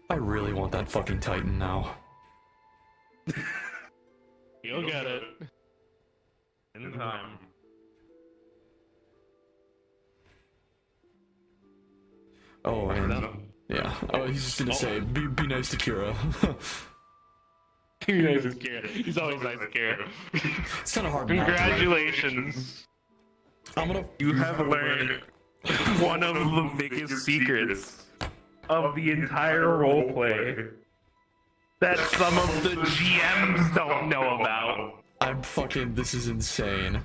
Speaker 1: I really want that fucking Titan now.
Speaker 2: You'll get it. In time.
Speaker 1: Oh, and
Speaker 2: No.
Speaker 1: yeah. Oh, he's just gonna say, be nice to Kira.
Speaker 2: He's nice to Kira. He's always nice to Kira.
Speaker 1: It's kind of hard. Not to.
Speaker 2: Congratulations.
Speaker 1: I'm gonna.
Speaker 2: You have learned one of the biggest secrets of the entire roleplay that some of the GMs don't know about.
Speaker 1: I'm fucking. This is insane.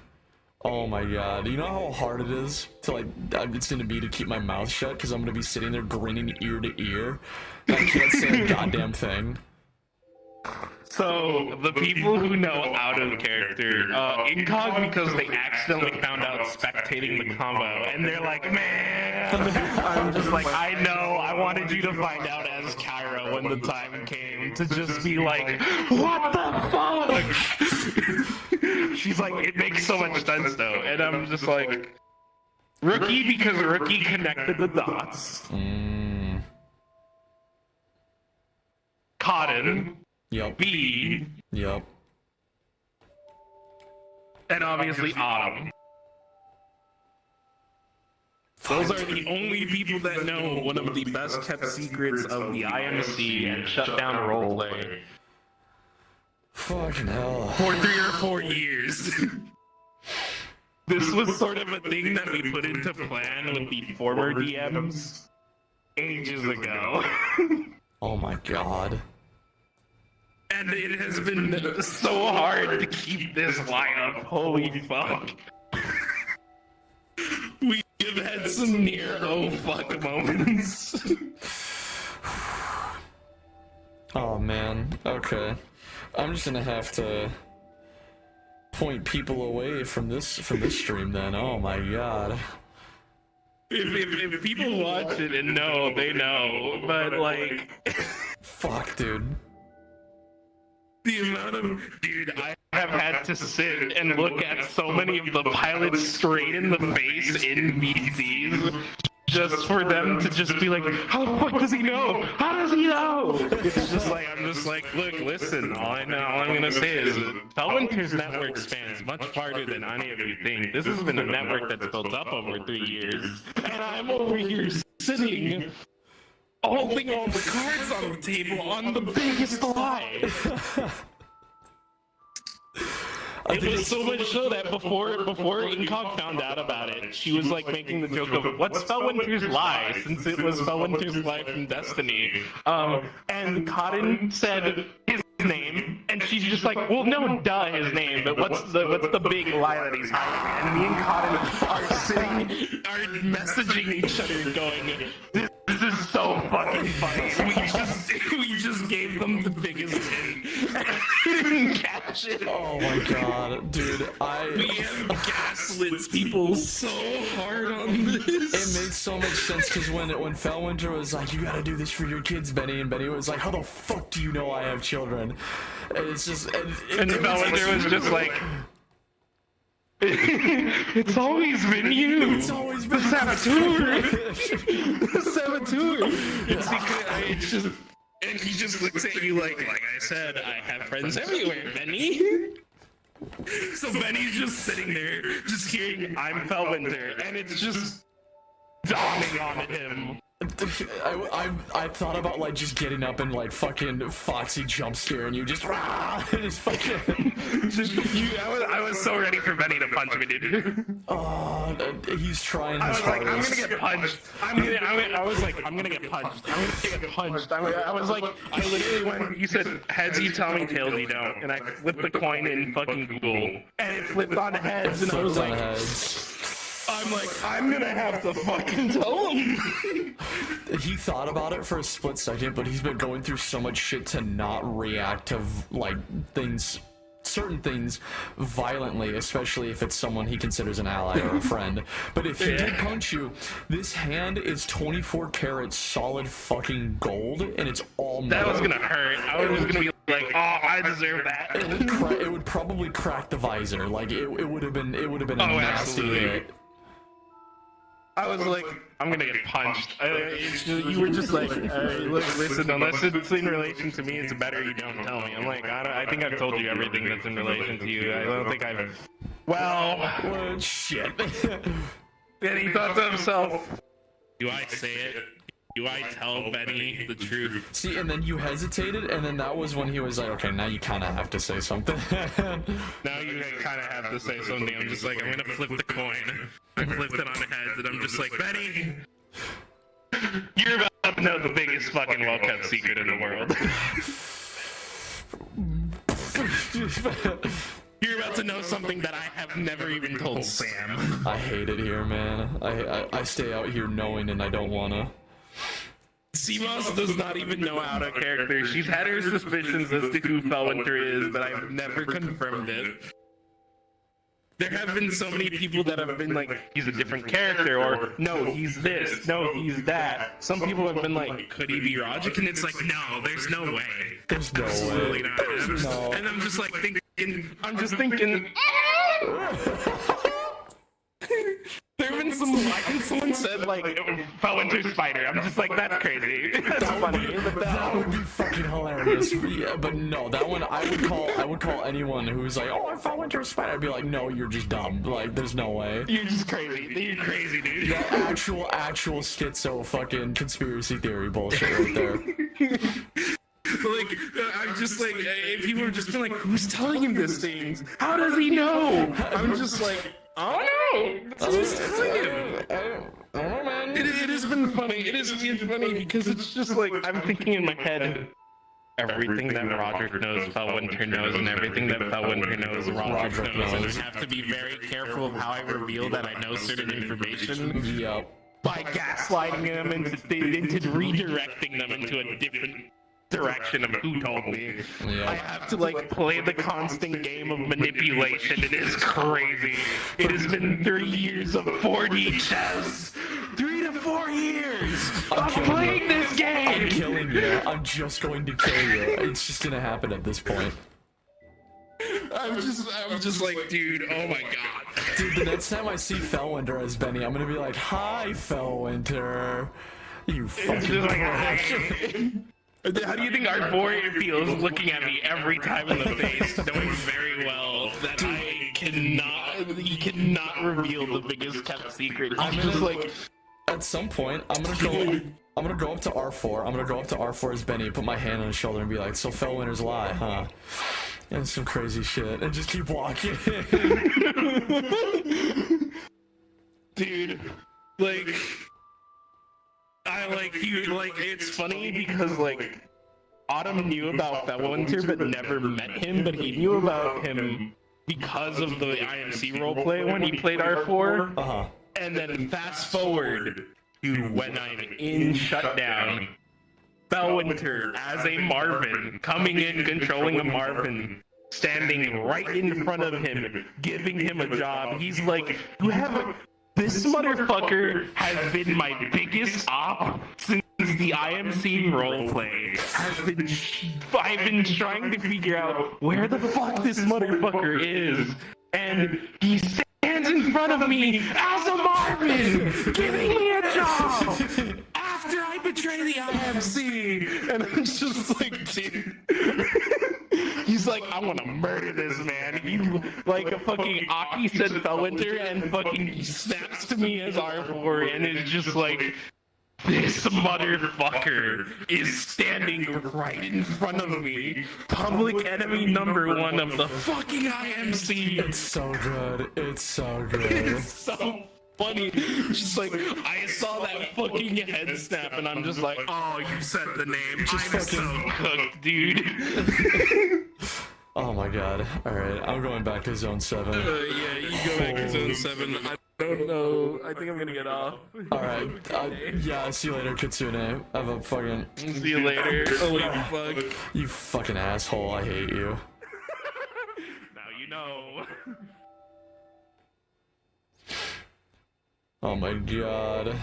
Speaker 1: Oh my god. You know how hard it is to like. It's gonna be to keep my mouth shut because I'm gonna be sitting there grinning ear to ear. I can't say a goddamn thing.
Speaker 2: So, the people who know out of character, incog because they accidentally found out spectating the combo, and they're like, man, I'm just like, I know, I wanted you to find out as Kyra when the time came, to just be like, what the fuck? She's like, it makes so much sense though, and I'm just like, Rookie because Rookie connected the dots. Cotton.
Speaker 1: Yep.
Speaker 2: B,
Speaker 1: Yep.
Speaker 2: and obviously Autumn. Those are the only people that know one of the best kept secrets of the IMC and shutdown roleplay
Speaker 1: Fucking hell.
Speaker 2: for 3 or 4 years. This was sort of a thing that we put into plan with the former DMs ages ago.
Speaker 1: Oh my god.
Speaker 2: And it has been so hard to keep this lineup. Holy fuck. We have had some near oh fuck moments.
Speaker 1: Oh man. Okay. I'm just gonna have to point people away from this stream then. Oh my god.
Speaker 2: If people watch it and know, they know. But like,
Speaker 1: Fuck, dude.
Speaker 2: the amount of dude, I have had to sit and look at so many of the pilots straight in the face in VCs just for them to just be like, how the fuck does he know? How does he know? It's just like, I'm just like, look, listen, all I'm gonna say is Felwinter's network spans much farther than any of you think. This has been a network that's built up over 3 years, and I'm over here sitting holding all the cards on the table on the biggest lie. It was so much so that before Incog found out about it, she was like making the joke of what's Felwinter's lie, since it was Felwinter's lie from Destiny. And Cotton said his name, and she's just like, well, no, duh, his name, but what's the big lie that he's hiding? And me and Cotton are messaging each other, going, this is so fucking funny. We just gave them the biggest hint. We didn't catch it.
Speaker 1: Oh my god, dude,
Speaker 2: We have gaslit people so hard on this.
Speaker 1: It makes so much sense because when Felwinter was like, you gotta do this for your kids, Benny, and Benny was like, how the fuck do you know I have children? And it's just...
Speaker 2: And Felwinter was just like... It's always been you.
Speaker 1: It's always been
Speaker 2: the saboteur. The saboteur. It's just, and he just looks at you like I said, I have friends everywhere, Benny. So Benny's just sitting there, just hearing I'm Felwinter, and it's just dawning on him.
Speaker 1: I thought about like just getting up and like fucking Foxy jump scaring you, just rah, just fucking.
Speaker 2: I was so ready for Benny to punch me, dude.
Speaker 1: Oh, he's trying
Speaker 2: I
Speaker 1: his
Speaker 2: was like, I'm
Speaker 1: hardest.
Speaker 2: gonna get punched. I was like, I'm gonna get punched. I'm gonna get punched. I was like, I literally went, you said, heads you tell me, tails you don't. And I flipped the coin in fucking Google. And it flipped on heads, and I was
Speaker 1: Flipped on
Speaker 2: like,
Speaker 1: heads.
Speaker 2: I'm like, I'm gonna have to fucking tell him.
Speaker 1: He thought about it for a split second, but he's been going through so much shit to not react to like things certain things violently, especially if it's someone he considers an ally or a friend. But if he did punch you, this hand is 24 karat solid fucking gold, and it's all metal.
Speaker 2: That was gonna hurt. I was just gonna be like, oh, I deserve that.
Speaker 1: It would probably crack the visor. Like it would have been a nasty
Speaker 2: absolutely.
Speaker 1: hit.
Speaker 2: I was like, I'm gonna get punched. You were just like, look, listen, unless it's in relation to me, it's better you don't tell me. I'm like, I think I've told you everything that's in relation to you. I don't think I've. Well,
Speaker 1: shit.
Speaker 2: then he thought to himself, do I say it? Do I tell Benny the truth?
Speaker 1: See, and then you hesitated, and then that was when he was like, okay, now you kind of have to say something.
Speaker 2: Now you kind of have to say something. I'm just like, I'm gonna flip the coin. I flipped it on the heads, and I'm just like, Benny, you're about to know the biggest fucking well-kept secret in the world. You're about to know something that I have never even told Sam.
Speaker 1: I hate it here, man. I stay out here knowing, and I don't wanna.
Speaker 2: CMOS does not even know out of character. She's had her suspicions as to who Felwinter is, but I've never confirmed it. There have been so many people that have been like, he's a different character, or no, he's this, no, he's that. Some people have been like, could he be Rogic? And it's like, no, there's no way.
Speaker 1: There's no
Speaker 2: Absolutely
Speaker 1: way.
Speaker 2: not.
Speaker 1: No.
Speaker 2: And I'm just like thinking, there have been someone said like Felwinter Spider. I'm just like, that's crazy. That's funny.
Speaker 1: That would be fucking hilarious. Yeah, but no, that one I would call anyone who's like, oh, I found Winter Spider. I'd be like, no, you're just dumb. Like, there's no way.
Speaker 2: You're just crazy. You're crazy, dude.
Speaker 1: That actual schizo fucking conspiracy theory bullshit right there.
Speaker 2: Like, I'm just like, if people have just been like, who's telling him these things? How does he know? I'm just like, I don't know. Who's telling him?
Speaker 1: I don't know, man.
Speaker 2: It has been funny. It has been funny because it's just like, I'm thinking in my head, everything that Roderick knows, Felwinter knows, and everything that Felwinter knows, Roderick knows. And I have to be very careful of how I reveal that I know certain information.
Speaker 1: Yep.
Speaker 2: By gaslighting them into redirecting them into a different direction of who told me.
Speaker 1: Yeah.
Speaker 2: I have to like play the constant game of manipulation. It is crazy. It has been 3 years of 4D chess. 3 to 4 years of playing this game.
Speaker 1: I'm killing you. I'm just going to kill you. It's just gonna happen at this point.
Speaker 2: I'm just like, dude, oh my god.
Speaker 1: Dude, the next time I see Felwinter as Benny, I'm gonna be like, hi, Felwinter. You fucking
Speaker 2: just like,
Speaker 1: prick.
Speaker 2: How do you think R4 feels looking at me every time in the face, knowing very well that he cannot reveal the biggest kept secret? I'm just like,
Speaker 1: At some point, I'm gonna go up to R4. I'm gonna go up to R4 as Benny, put my hand on his shoulder, and be like, "So Felwinter's lie, huh?" And some crazy shit, and just keep walking.
Speaker 2: Dude, like, I like you. Like, it's funny because like Autumn knew about Felwinter but never met him, but he knew about him because of the IMC roleplay when he played R4.
Speaker 1: Uh-huh.
Speaker 2: And then fast forward to when I'm in Shutdown, Felwinter as a Marvin, coming in, controlling a Marvin, standing right in front of him, giving him a job. He's like, this motherfucker has been my biggest op since the IMC roleplay. I've been trying to figure out where the fuck this motherfucker is. And he stands in front of me as a Marvin, giving me a job after I betray the IMC. And I'm just like, dude. He's like, I want to murder this man. He, like a fucking Aki said Felwinter, and fucking he snaps to me as R4, and is just like, this motherfucker is standing right in front of me. Public enemy number 1 of the fucking IMC.
Speaker 1: It's so good. It's so good.
Speaker 2: It's so funny. Just like, I saw that fucking head snap, and I'm just like, oh, you said the name. I'm so cooked, dude.
Speaker 1: Oh my god. Alright, I'm going back to Zone 7.
Speaker 2: Yeah, you go back to Zone 7. I don't know. I think I'm gonna get off.
Speaker 1: Alright, yeah, see you later, Kitsune. Have a fucking...
Speaker 2: See you later. Holy fuck.
Speaker 1: You fucking asshole, I hate you.
Speaker 2: no.
Speaker 1: Oh my god.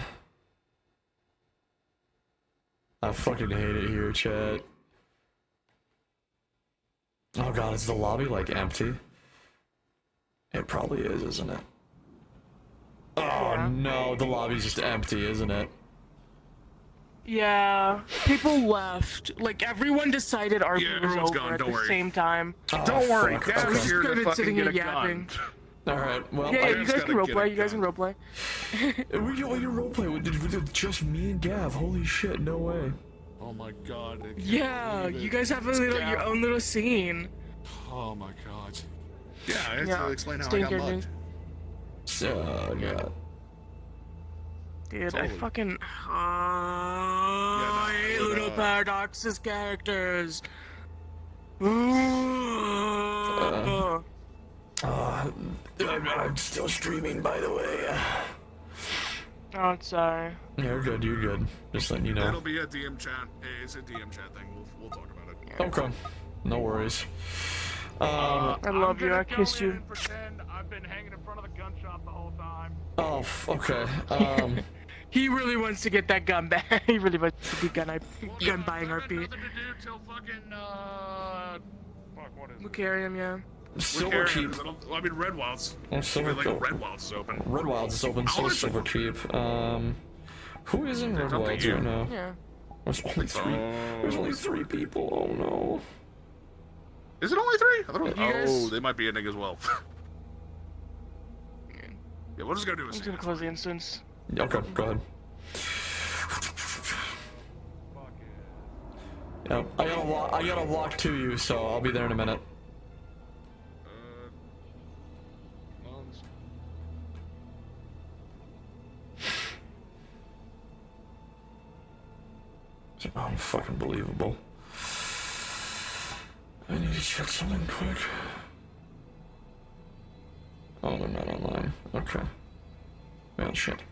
Speaker 1: I fucking hate it here, chat. Oh god, is the lobby like empty? It probably is, isn't it? Oh no, the lobby's just empty, isn't it?
Speaker 3: Yeah, people left. Like everyone decided RP
Speaker 4: Yeah,
Speaker 3: was
Speaker 4: everyone's
Speaker 3: over
Speaker 4: gone,
Speaker 3: at
Speaker 4: don't
Speaker 3: the
Speaker 4: worry.
Speaker 3: same time.
Speaker 1: Oh,
Speaker 4: Don't worry,
Speaker 1: fuck,
Speaker 4: Gav's
Speaker 1: okay.
Speaker 4: here to
Speaker 3: Started
Speaker 4: fucking
Speaker 3: sitting
Speaker 4: get
Speaker 3: here
Speaker 4: a gun.
Speaker 3: yapping.
Speaker 1: Alright, well,
Speaker 3: Yeah,
Speaker 4: I
Speaker 3: you
Speaker 4: just
Speaker 3: guys can
Speaker 4: gotta get
Speaker 3: roleplay.
Speaker 4: a
Speaker 3: You guys can
Speaker 4: gun.
Speaker 3: roleplay.
Speaker 1: we can roleplay with just me and Gav. Holy shit, no way.
Speaker 4: Oh my god. I can't
Speaker 3: Yeah,
Speaker 4: believe it.
Speaker 3: you guys have a
Speaker 4: It's
Speaker 3: little
Speaker 4: Gav.
Speaker 3: your own little scene.
Speaker 4: Oh my god. Yeah, I have
Speaker 3: Yeah,
Speaker 4: to explain how I
Speaker 3: stinker,
Speaker 4: got mugged.
Speaker 1: So, yeah.
Speaker 3: Dude, I
Speaker 4: Totally.
Speaker 3: fucking I hate Little Paradox's characters.
Speaker 1: I'm still streaming, by the way.
Speaker 3: Oh, sorry.
Speaker 1: You're good, you're good. Just letting you
Speaker 4: It'll
Speaker 1: know.
Speaker 4: be a DM chat. It's a DM chat thing. We'll talk about it.
Speaker 1: Okay, no worries.
Speaker 3: I love you. I kissed you.
Speaker 5: Pretend I've been hanging in front of the gun shop the whole time.
Speaker 1: Oh, okay.
Speaker 3: He really wants to get that gun back. He really wants to be gun buying
Speaker 5: I have
Speaker 3: RP.
Speaker 5: nothing to do till fucking fuck, what is
Speaker 3: We'll
Speaker 5: it?
Speaker 3: carry him, yeah.
Speaker 1: Silver Keep.
Speaker 4: I mean, Red Wilds.
Speaker 1: Oh,
Speaker 4: I
Speaker 1: Silver
Speaker 4: feel like
Speaker 1: Keep.
Speaker 4: Red Wilds is open.
Speaker 1: Red Wilds is open, so is
Speaker 4: Honestly.
Speaker 1: Silver Keep. Who is in Red
Speaker 4: There's
Speaker 1: Wilds
Speaker 4: nothing
Speaker 1: right now?
Speaker 3: Yeah.
Speaker 1: There's only three. There's only 3 people. Oh no.
Speaker 4: Is it only 3? I thought it was,
Speaker 3: You guys-
Speaker 4: they might be ending as well. Yeah, we'll just go do
Speaker 3: I'm
Speaker 4: a
Speaker 3: just gonna close the instance.
Speaker 1: Okay, go ahead.
Speaker 5: Fuck it.
Speaker 1: Yeah, I gotta walk to you, so I'll be there in a minute. Unfucking believable. I need to check something quick. Oh, they're not online. Okay. Well, shit.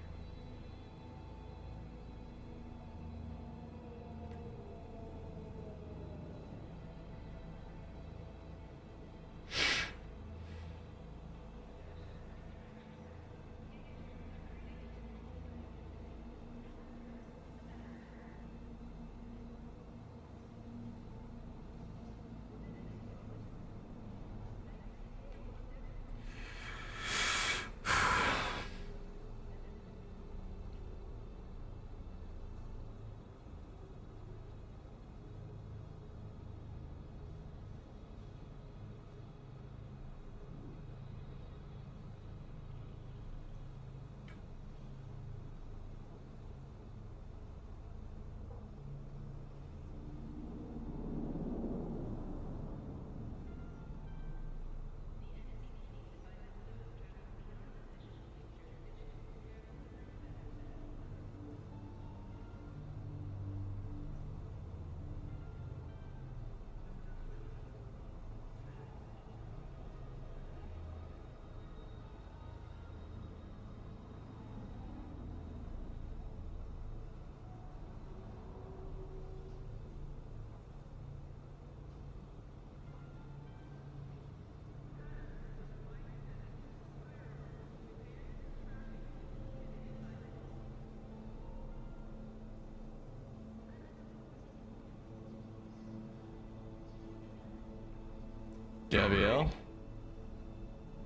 Speaker 1: Gabrielle?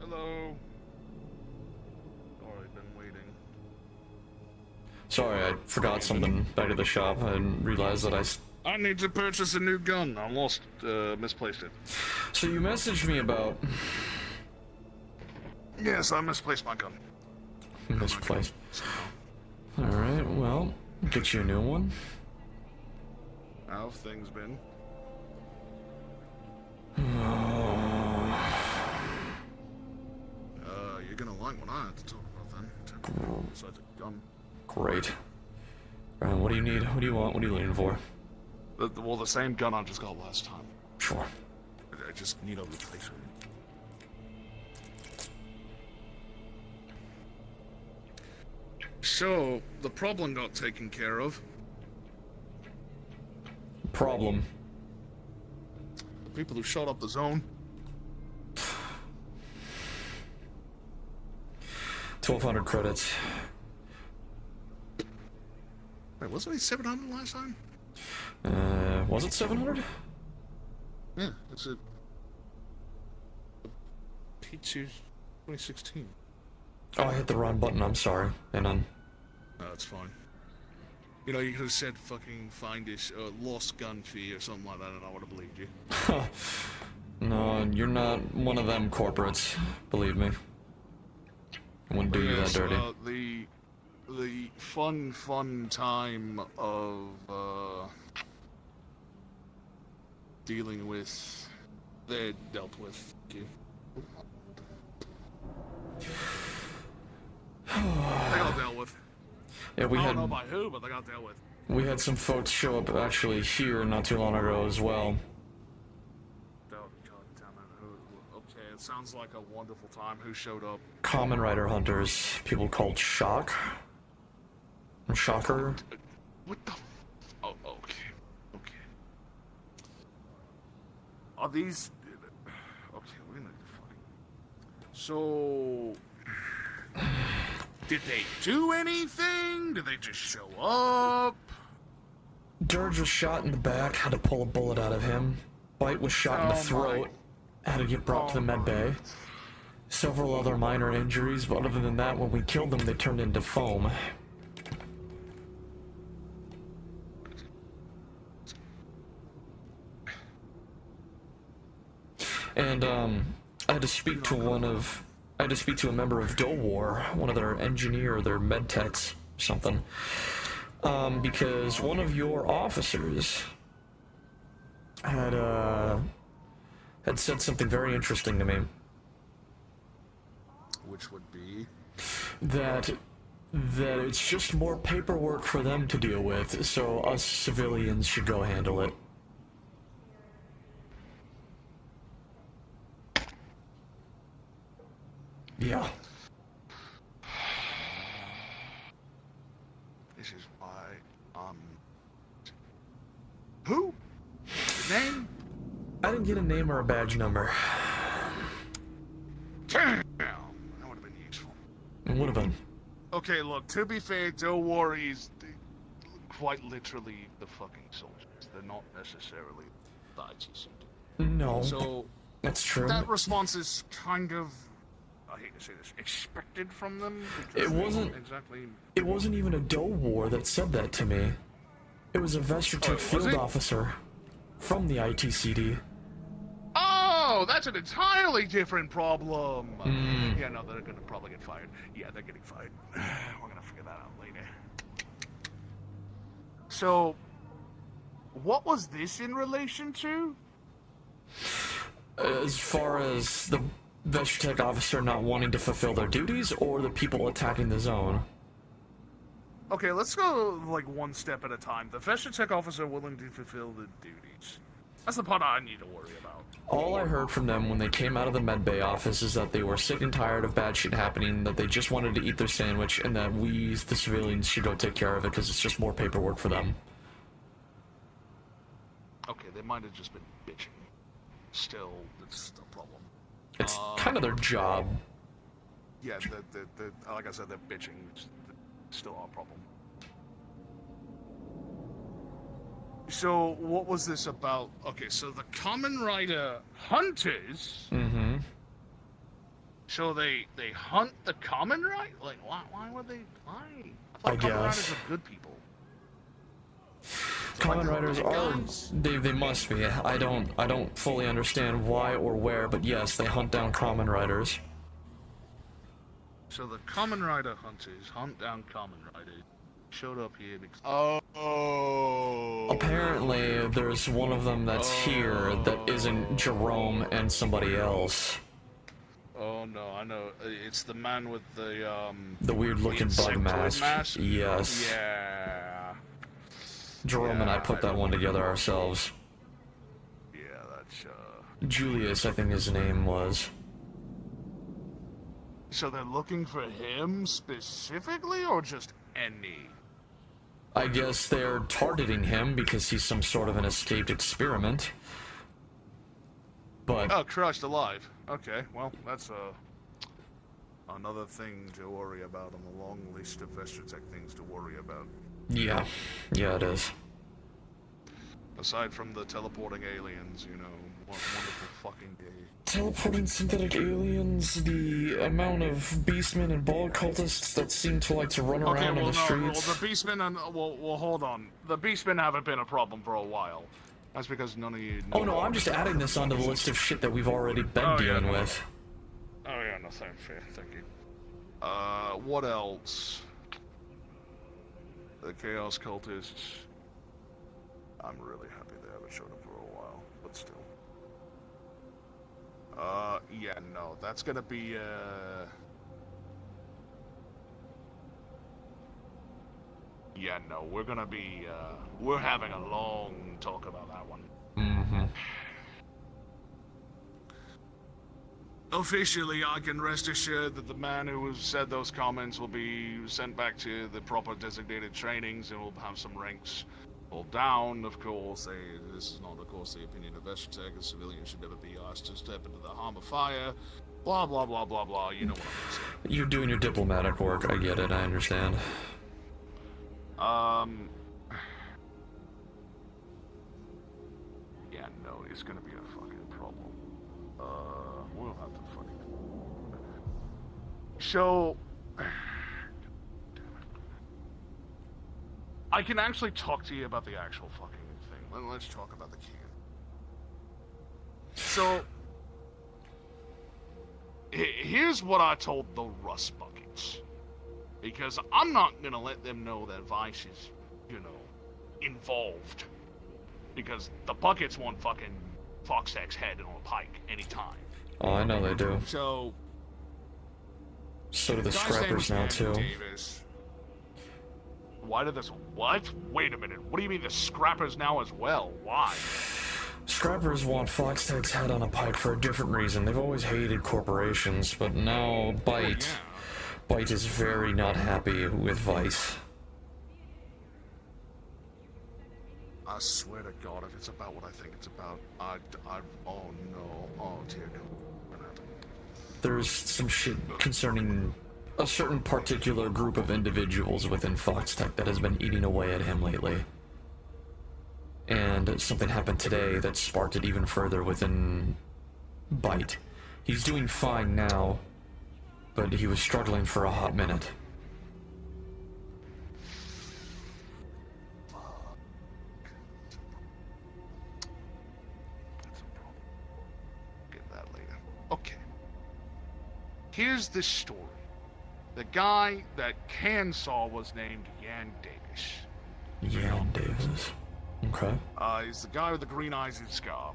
Speaker 4: Hello. Sorry, been waiting.
Speaker 1: Sorry, I forgot something back at the shop. I didn't realize that
Speaker 4: I need to purchase a new gun. I misplaced it.
Speaker 1: So you messaged me about
Speaker 4: Yes, I misplaced my gun.
Speaker 1: this place. Alright, well, get you a new one.
Speaker 4: How have things been? You're gonna like what I have to talk about then. Besides a gun.
Speaker 1: Great. Alright, what do you need? What do you want? What are you leaning for?
Speaker 4: Well, the same gun I just got last time.
Speaker 1: Sure.
Speaker 4: I just need a replacement. So, the problem got taken care of.
Speaker 1: Problem.
Speaker 4: The people who shot up the zone.
Speaker 1: 1,200 credits.
Speaker 4: Wait, wasn't it 700 last time?
Speaker 1: Was it 700?
Speaker 4: Yeah, it's a P2 2016.
Speaker 1: Oh, I hit the wrong button. I'm sorry. And then.
Speaker 4: No, that's fine. You know, you could have said fucking find this lost gun fee or something like that, and I would have believed you.
Speaker 1: No, you're not one of them corporates. Believe me. I wouldn't do you that dirty.
Speaker 4: The fun time of dealing with, they're dealt with. Thank you. They got dealt with.
Speaker 1: Yeah,
Speaker 4: I don't know by who, but they got dealt with.
Speaker 1: we had some folks show up actually here not too long ago as well.
Speaker 4: God damn it. Okay, it sounds like a wonderful time. Who showed up?
Speaker 1: Common Rider hunters, people called Shock. Shocker.
Speaker 4: What the? Oh, okay. Okay. Are these? Okay, we're gonna fucking. So, did they do anything? Did they just show up?
Speaker 1: Dirge was shot in the back, had to pull a bullet out of him. Bite was shot in the throat, had to get brought to the med bay. Several other minor injuries, but other than that, when we killed them, they turned into foam. And, I had to speak to a member of DOWAR, one of their engineer, their med techs, something. Because one of your officers had said something very interesting to me.
Speaker 4: Which would be?
Speaker 1: That it's just more paperwork for them to deal with, so us civilians should go handle it. Yeah.
Speaker 4: This is why, who? The name?
Speaker 1: I didn't get a name or a badge number.
Speaker 4: Damn! That would have been useful.
Speaker 1: It would have been.
Speaker 4: Okay, look, to be fair, don't worry, is quite literally the fucking soldiers. They're not necessarily the ITC.
Speaker 1: No,
Speaker 4: So,
Speaker 1: that's true.
Speaker 4: that response is kind of, I hate to say this, expected from them.
Speaker 1: It wasn't-
Speaker 4: exactly.
Speaker 1: It wasn't even a DOWAR that said that to me. It was a Vestertech
Speaker 4: was
Speaker 1: field
Speaker 4: it?
Speaker 1: officer from the ITCD.
Speaker 4: Oh, that's an entirely different problem.
Speaker 1: Mm.
Speaker 4: Yeah, no, they're gonna probably get fired. Yeah, they're getting fired. We're gonna figure that out later. So, what was this in relation to?
Speaker 1: As far as the Vestertech officer not wanting to fulfill their duties, or the people attacking the zone?
Speaker 4: Okay, let's go like one step at a time. The Vestertech officer willing to fulfill the duties. That's the part I need to worry about.
Speaker 1: All I heard from them when they came out of the medbay office is that they were sick and tired of bad shit happening, that they just wanted to eat their sandwich, and that we, the civilians, should go take care of it because it's just more paperwork for them.
Speaker 4: Okay, they might have just been bitching. Still, it's a problem.
Speaker 1: It's kind of their job.
Speaker 4: Yeah, the like I said, they're bitching. It's still our problem. So, what was this about? Okay, so the Common Rider hunters.
Speaker 1: Mm-hmm.
Speaker 4: So they hunt the Common Rider? Like, why would they? Why? I
Speaker 1: I
Speaker 4: thought Common
Speaker 1: guess.
Speaker 4: Riders are good people.
Speaker 1: Common Riders are
Speaker 4: guns?
Speaker 1: they must be. I don't fully understand why or where, but yes, they hunt down Common Riders.
Speaker 4: So the Common Rider hunters hunt down Common Riders. Showed up here because... Oh.
Speaker 1: Apparently, there's one of them that's here that isn't Jerome and somebody else.
Speaker 4: Oh no, I know. It's the man with the
Speaker 1: weird-looking bug
Speaker 4: insectoid
Speaker 1: mask. Yes.
Speaker 4: Yeah.
Speaker 1: Jerome and I
Speaker 4: Yeah,
Speaker 1: put that one together ourselves.
Speaker 4: Yeah, that's
Speaker 1: Julius, I think his name was.
Speaker 4: So they're looking for him specifically, or just any?
Speaker 1: I guess they're targeting him because he's some sort of an escaped experiment. But
Speaker 4: Oh, crushed alive. Okay, well, that's another thing to worry about on the long list of Vestratech things to worry about.
Speaker 1: Yeah. Yeah, it is.
Speaker 4: Aside from the teleporting aliens, you know, what wonderful fucking day.
Speaker 1: Teleporting synthetic aliens, the amount of beastmen and ball cultists that seem to like to run around in the streets.
Speaker 4: Well, the Beastmen and well, hold on. The Beastmen haven't been a problem for a while. That's because none of you.
Speaker 1: Oh no, I'm just adding this onto the list of shit that we've already been dealing with.
Speaker 4: Oh yeah, no, fair, thank you. What else? The Chaos Cultists. I'm really happy they haven't showed up for a while, but still. Yeah, no, that's gonna be, yeah, no, we're gonna be, we're having a long talk about that one.
Speaker 1: Mm-hmm.
Speaker 4: Officially, I can rest assured that the man who said those comments will be sent back to the proper designated trainings and will have some ranks pulled down. Of course, this is not, of course, the opinion of Vestratech. A civilian should never be asked to step into the harm of fire. Blah, blah, blah, blah, blah. You know what I'm saying.
Speaker 1: You're doing your diplomatic work. I get it. I understand.
Speaker 4: Yeah, no, it's gonna be a fucking problem. We'll have to fucking... So... I can actually talk to you about the actual fucking thing. Let's talk about the can. So... Here's what I told the Rust Buckets. Because I'm not gonna let them know that Vice is, you know, involved. Because the Buckets want fucking Foxtech's head on a pike anytime.
Speaker 1: Oh, I know they do.
Speaker 4: So...
Speaker 1: So do the
Speaker 4: guy's name
Speaker 1: scrappers
Speaker 4: is
Speaker 1: now,
Speaker 4: Andrew
Speaker 1: too.
Speaker 4: Davis. Why did this... What? Wait a minute. What do you mean the scrappers now as well? Why?
Speaker 1: Scrappers want Foxtech's head on a pike for a different reason. They've always hated corporations, but now Bite... Bite is very not happy with Vice.
Speaker 4: I swear to God, if it's about what I think it's about, oh no, oh dear God.
Speaker 1: There's some shit concerning a certain particular group of individuals within Foxtech that has been eating away at him lately. And something happened today that sparked it even further within Bite. He's doing fine now, but he was struggling for a hot minute.
Speaker 4: Get that later. Okay. Here's the story. The guy that Can saw was named Yan Davis.
Speaker 1: Yan Davis. Okay.
Speaker 4: He's the guy with the green eyes and scar.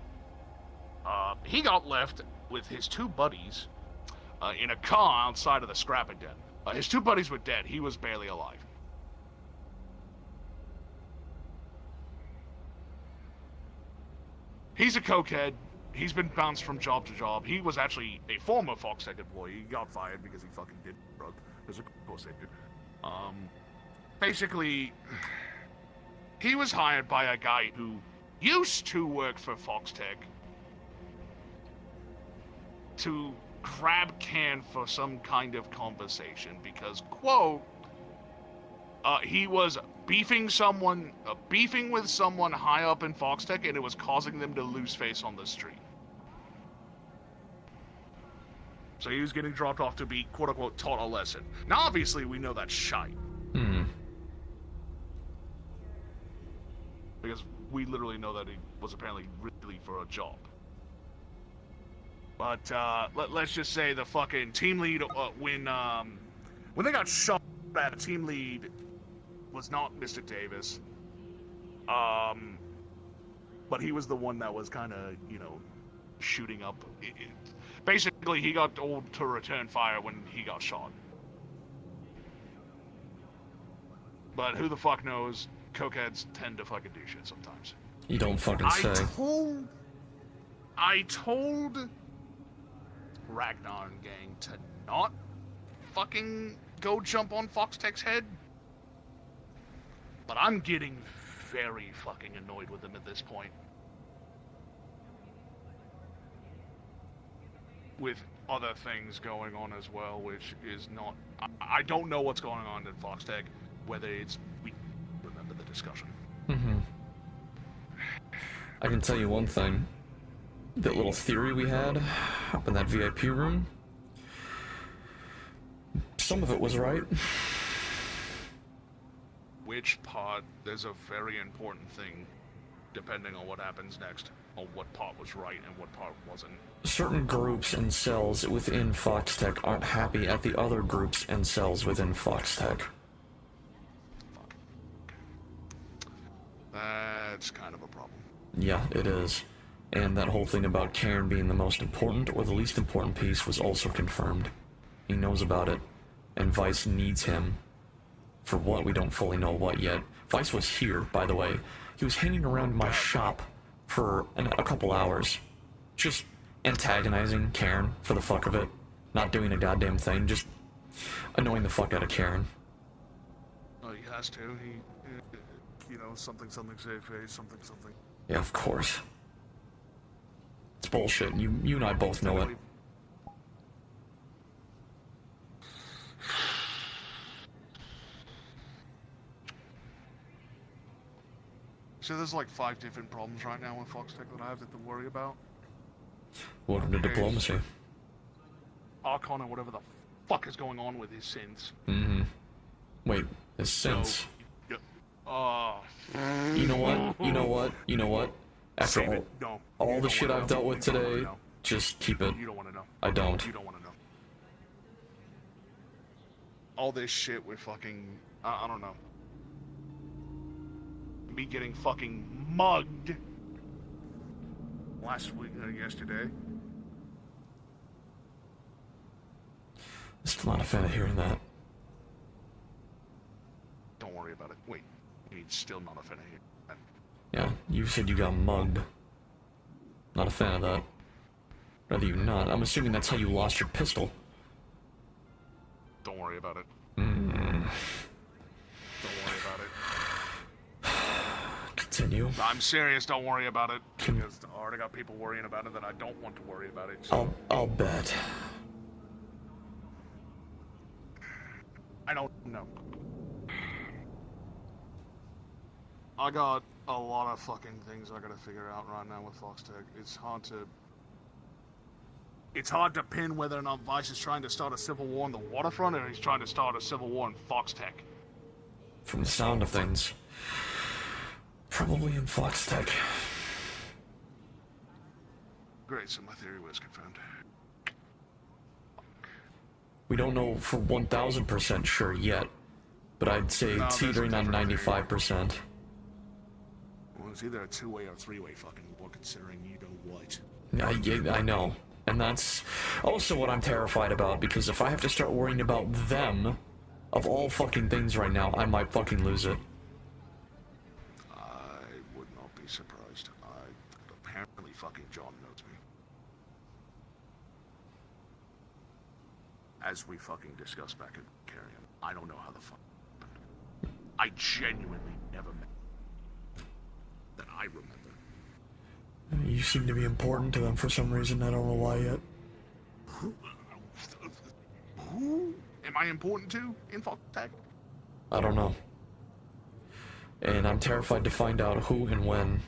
Speaker 4: He got left with his two buddies in a car outside of the scrapping den. His two buddies were dead. He was barely alive. He's a cokehead. He's been bounced from job to job. He was actually a former Foxtech employee. He got fired because he fucking did drug. Of course they did. Basically, he was hired by a guy who used to work for Foxtech to grab Can for some kind of conversation because, quote, he was beefing with someone high up in Foxtech, and it was causing them to lose face on the street. So he was getting dropped off to be, quote-unquote, taught a lesson. Now, obviously, we know that's shite. Because we literally know that he was apparently really for a job. But, let's just say the fucking team lead, when they got shot at, the team lead was not Mr. Davis. But he was the one that was kind of, you know, shooting up. Basically, he got told to return fire when he got shot. But who the fuck knows? Cokeheads tend to fucking do shit sometimes.
Speaker 1: You don't fucking say.
Speaker 4: I told Ragnar and gang to not fucking go jump on Foxtech's head. But I'm getting very fucking annoyed with them at this point. with other things going on as well, which is not. I don't know what's going on in Foxtech, whether it's. We remember the discussion.
Speaker 1: I can tell you one thing. That little theory we had up in that VIP room, some of it was right.
Speaker 4: Which part? There's a very important thing, depending on what happens next, on what part was right and what part wasn't.
Speaker 1: Certain groups and cells within Foxtech aren't happy at the other groups and cells within Foxtech.
Speaker 4: Fuck. That's kind of a problem.
Speaker 1: Yeah, it is. And that whole thing about Karen being the most important or the least important piece was also confirmed. He knows about it, and Vice needs him. For what, we don't fully know what yet. Vice was here, by the way. He was hanging around my shop for a couple hours. Just antagonizing Karen for the fuck of it. Not doing a goddamn thing, just annoying the fuck out of Karen.
Speaker 4: Oh, he has to. He, something, save face, something.
Speaker 1: Yeah, of course. It's bullshit. You and I both know it.
Speaker 4: So there's like 5 different problems right now with Foxtech that I have to worry about.
Speaker 1: Welcome to diplomacy.
Speaker 4: Archon and whatever the fuck is going on with his synths.
Speaker 1: Wait, his synths.
Speaker 4: Oh.
Speaker 1: You know what? After
Speaker 4: Save it. No.
Speaker 1: all
Speaker 4: You
Speaker 1: the
Speaker 4: don't
Speaker 1: shit
Speaker 4: wanna
Speaker 1: I've
Speaker 4: know.
Speaker 1: dealt with
Speaker 4: You don't wanna
Speaker 1: today,
Speaker 4: know.
Speaker 1: just keep it.
Speaker 4: You don't want to know.
Speaker 1: I don't.
Speaker 4: You don't want to know. All this shit with fucking... I don't know. Me getting fucking mugged last week, yesterday.
Speaker 1: Still not a fan of hearing that.
Speaker 4: Don't worry about it. Wait. He's still not a fan of you.
Speaker 1: Yeah, you said you got mugged. Not a fan of that. Rather you not. I'm assuming that's how you lost your pistol.
Speaker 4: Don't worry about it. Don't worry about it.
Speaker 1: Continue.
Speaker 4: I'm serious, don't worry about it. Because I already got people worrying about it that I don't want to worry about it. So
Speaker 1: I'll bet.
Speaker 4: I don't know. I got a lot of fucking things I gotta figure out right now with Foxtech. It's hard to pin whether or not Vice is trying to start a civil war on the waterfront or he's trying to start a civil war in Foxtech.
Speaker 1: From the sound of things, probably in Foxtech.
Speaker 4: Great, so my theory was confirmed.
Speaker 1: We don't know for 1000% sure yet, but I'd say
Speaker 4: No, there's a
Speaker 1: teetering on
Speaker 4: different theory.
Speaker 1: 95%.
Speaker 4: Well, it's either a 2-way or 3-way fucking war, considering you know what.
Speaker 1: I know. And that's also what I'm terrified about, because if I have to start worrying about them, of all fucking things right now, I might fucking lose it.
Speaker 4: I would not be surprised. Apparently fucking John knows me. As we fucking discussed back at Carrion, I don't know how the fuck happened. I genuinely never met that I remember.
Speaker 1: You seem to be important to them for some reason, I don't know why yet.
Speaker 4: Who am I important to in Foxtech?
Speaker 1: I don't know. And I'm terrified to find out who and when.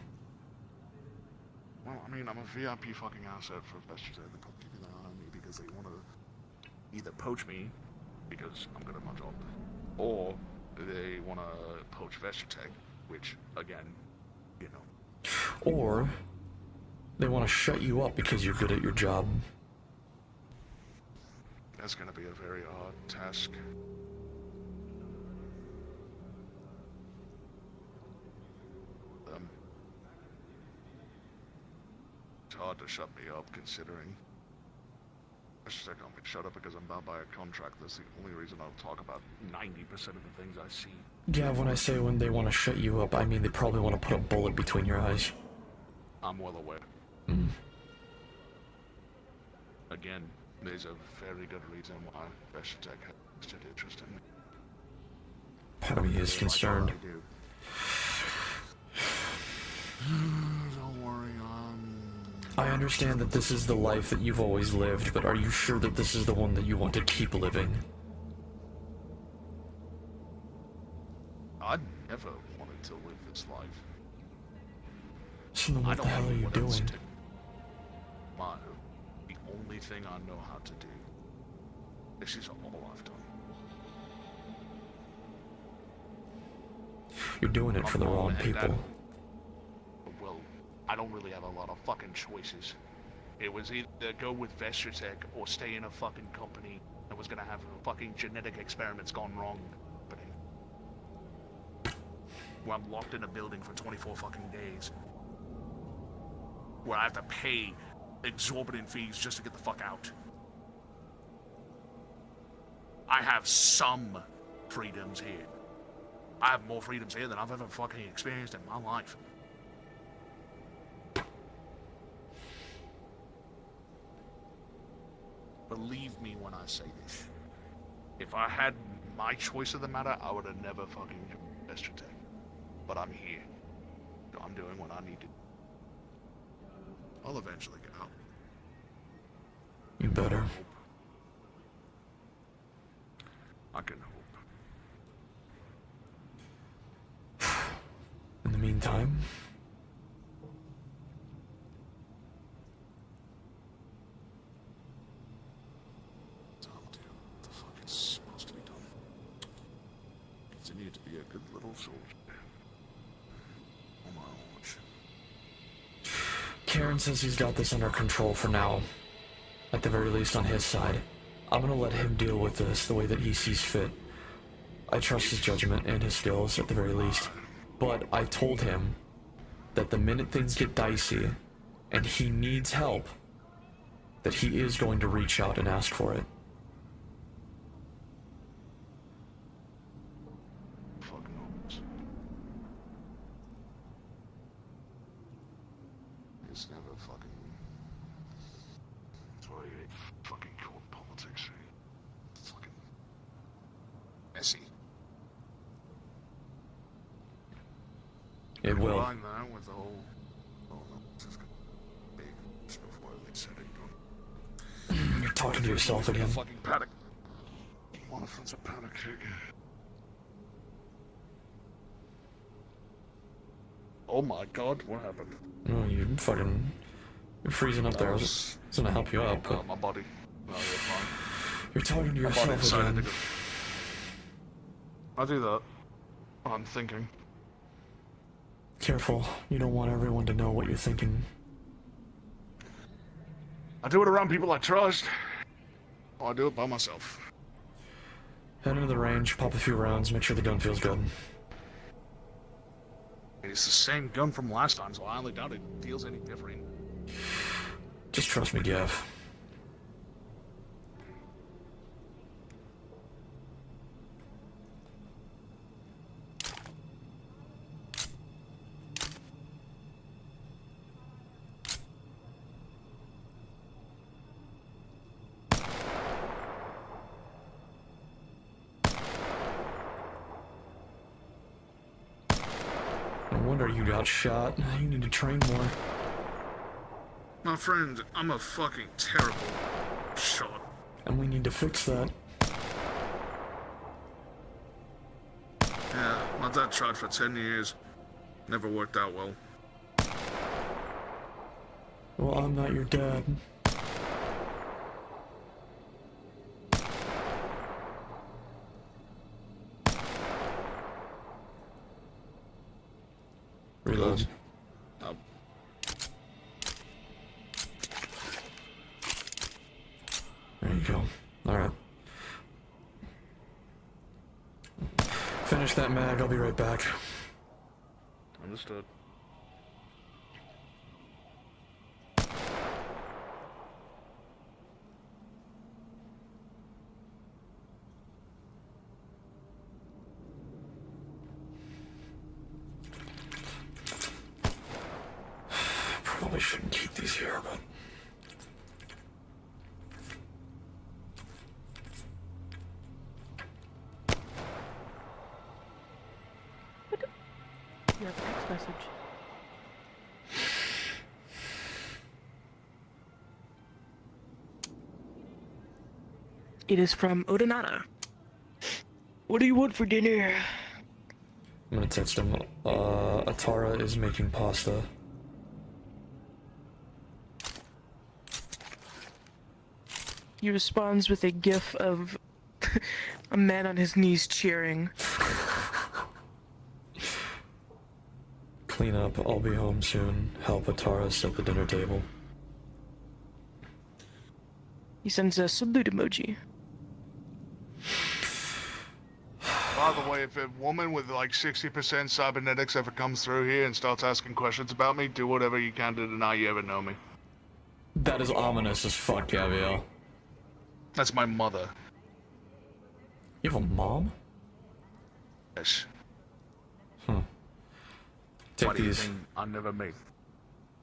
Speaker 4: Well, I mean, I'm a VIP fucking asset for Vestige. They're probably keeping an eye on me because they want to either poach me because I'm good at my job, or they want to poach Vestige, which, again, you know.
Speaker 1: Or they want to shut you up because you're good at your job.
Speaker 4: That's gonna be a very hard task. It's hard to shut me up, considering. I can't be shut up because I'm bound by a contract. That's the only reason I'll talk about 90% of the things I see.
Speaker 1: Yeah, when I say when they want to shut you up, I mean they probably want to put a bullet between your eyes.
Speaker 4: I'm well aware. Again, there's a very good reason why Vestige has vested interest in me.
Speaker 1: Part of me is concerned.
Speaker 4: Like I do. Don't worry,
Speaker 1: I understand that this is the life that you've always lived, but are you sure that this is the one that you want to keep living?
Speaker 4: I never wanted to live this life.
Speaker 1: So then
Speaker 4: I
Speaker 1: what
Speaker 4: don't
Speaker 1: the hell
Speaker 4: know
Speaker 1: are you
Speaker 4: what else
Speaker 1: doing?
Speaker 4: to do. The only thing I know how to do. This is all I've done.
Speaker 1: You're doing it for the
Speaker 4: My mom
Speaker 1: wrong
Speaker 4: and
Speaker 1: people.
Speaker 4: dad- Well, I don't really have a lot of fucking choices. It was either go with Vestrotech or stay in a fucking company that was gonna have fucking genetic experiments gone wrong. Where I'm locked in a building for 24 fucking days. Where I have to pay exorbitant fees just to get the fuck out. I have some freedoms here. I have more freedoms here than I've ever fucking experienced in my life. Believe me when I say this. If I had my choice of the matter, I would have never fucking invested Vestrotech. But I'm here. So I'm doing what I need to do. I'll eventually get out.
Speaker 1: You better.
Speaker 4: I can hope.
Speaker 1: In the meantime,
Speaker 4: I'll do what the fuck is supposed to be done. Continue to be a good little soldier. On my own watch.
Speaker 1: Karen says he's got this under control for now. At the very least on his side. I'm gonna let him deal with this the way that he sees fit. I trust his judgment and his skills at the very least. But I told him that the minute things get dicey and he needs help, that he is going to reach out and ask for it.
Speaker 4: Fuck knows. It's never fucking. That's why you hate fucking cold politics. Fucking messy.
Speaker 1: It will.
Speaker 4: Combine that with the whole. Oh no, it's just big just before they said it.
Speaker 1: You're talking to yourself again.
Speaker 4: Fucking panic. One of them's a panic kick. Oh my god, what happened?
Speaker 1: Oh, you're freezing up there. I was gonna help you out, but
Speaker 4: My body. No, you're fine.
Speaker 1: you're talking to
Speaker 4: My body
Speaker 1: yourself
Speaker 4: decided to
Speaker 1: again.
Speaker 4: go. I'll do that. I'm thinking.
Speaker 1: Careful. You don't want everyone to know what you're thinking.
Speaker 4: I do it around people I trust. Or I do it by myself.
Speaker 1: Head into the range, pop a few rounds, make sure the gun feels good.
Speaker 4: It's the same gun from last time, so I highly doubt it feels any different.
Speaker 1: Just trust me, Gav. No wonder you got shot. You need to train more.
Speaker 4: My friend, I'm a fucking terrible shot.
Speaker 1: And we need to fix that.
Speaker 4: Yeah, my dad tried for 10 years. Never worked out well.
Speaker 1: Well, I'm not your dad. Reload.
Speaker 4: Oh.
Speaker 1: There you go. Alright. Finish that mag, I'll be right back.
Speaker 4: Understood.
Speaker 1: Probably shouldn't keep these here, but...
Speaker 3: You have a text message. It is from Odonata. What do you want for dinner?
Speaker 1: I'm gonna text him. Atara is making pasta.
Speaker 3: He responds with a gif of a man on his knees cheering.
Speaker 1: Clean up, I'll be home soon. Help Atara set the dinner table.
Speaker 3: He sends a salute emoji.
Speaker 4: By the way, if a woman with like 60% cybernetics ever comes through here and starts asking questions about me, do whatever you can to deny you ever know me.
Speaker 1: That is ominous as fuck, Gabrielle.
Speaker 4: That's my mother.
Speaker 1: You have a mom?
Speaker 4: Yes.
Speaker 1: Take
Speaker 4: Why do you
Speaker 1: these.
Speaker 4: think I never made?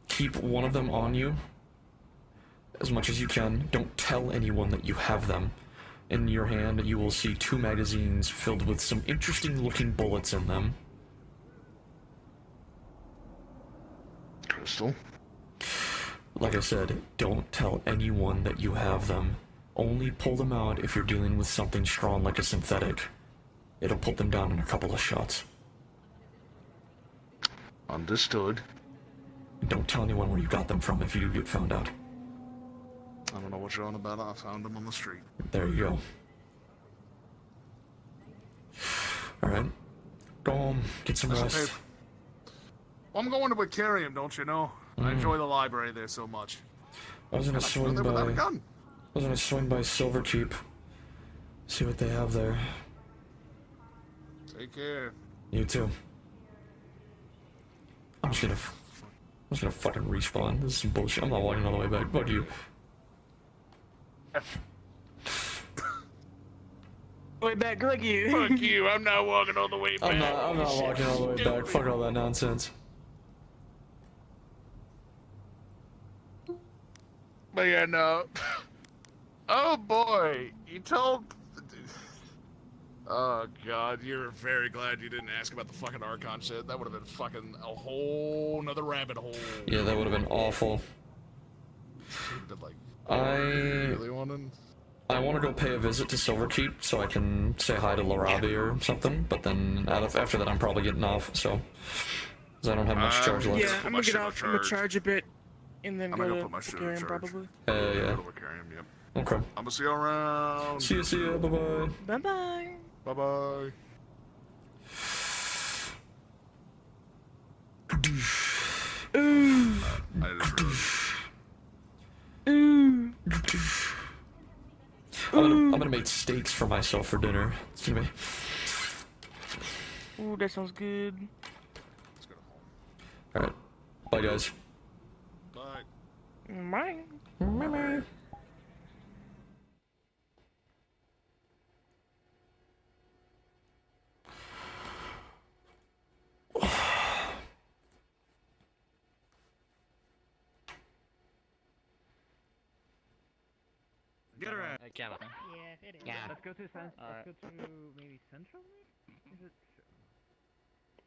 Speaker 1: Keep one of them on you as much as you can. Don't tell anyone that you have them. In your hand, you will see 2 magazines filled with some interesting looking bullets in them.
Speaker 4: Crystal.
Speaker 1: Like I said, don't tell anyone that you have them. Only pull them out if you're dealing with something strong like a synthetic. It'll put them down in a couple of shots.
Speaker 4: Understood.
Speaker 1: Don't tell anyone where you got them from if you do get found out.
Speaker 4: I don't know what you're on about. I found them on the street.
Speaker 1: There you go. Alright. Go home, get some
Speaker 4: Listen,
Speaker 1: rest.
Speaker 4: Dave. I'm going to Aquarium, don't you know? I enjoy the library there so much.
Speaker 1: I was gonna
Speaker 4: Go
Speaker 1: swing
Speaker 4: there without a
Speaker 1: by...
Speaker 4: gun.
Speaker 1: Silverkeep. See what they have there.
Speaker 4: Take care.
Speaker 1: You too. I'm just gonna fucking respawn. This is some bullshit. I'm not walking all the way back. Fuck you.
Speaker 3: Way back, look you.
Speaker 5: Fuck you, I'm not walking all the way back.
Speaker 1: I'm not walking all the way back. Fuck all that nonsense.
Speaker 5: But yeah, no. Oh boy, you told. Oh god, you're very glad you didn't ask about the fucking Archon shit. That would have been fucking a whole nother rabbit hole.
Speaker 1: Yeah, that would have been awful.
Speaker 5: But like,
Speaker 1: I
Speaker 5: really wanted.
Speaker 1: want to go pay a visit to Silverkeep so I can say hi to Larabi or something. But then after that, I'm probably getting off. So, 'cause I don't have much charge left.
Speaker 3: Yeah, I'm gonna get off. I'm gonna charge a bit, and then
Speaker 4: I'm
Speaker 3: go
Speaker 4: gonna
Speaker 3: to
Speaker 4: put my shit in
Speaker 3: Aquarium
Speaker 4: charge.
Speaker 3: probably.
Speaker 1: Yeah.
Speaker 4: Go to Aquarium, yep.
Speaker 1: Okay.
Speaker 4: I'm gonna see you around.
Speaker 1: See ya. Bye bye.
Speaker 3: Bye bye.
Speaker 4: Bye bye.
Speaker 3: Ooh.
Speaker 4: I just realized.
Speaker 3: Ooh.
Speaker 1: I'm gonna make steaks for myself for dinner. It's gonna be.
Speaker 3: Ooh, that sounds good.
Speaker 4: Let's go home.
Speaker 1: All right. Bye, guys.
Speaker 4: Bye.
Speaker 3: Bye.
Speaker 1: Bye.
Speaker 6: Get her out.
Speaker 7: Yeah,
Speaker 8: it is.
Speaker 7: Yeah.
Speaker 6: Let's go to maybe Central. Is it?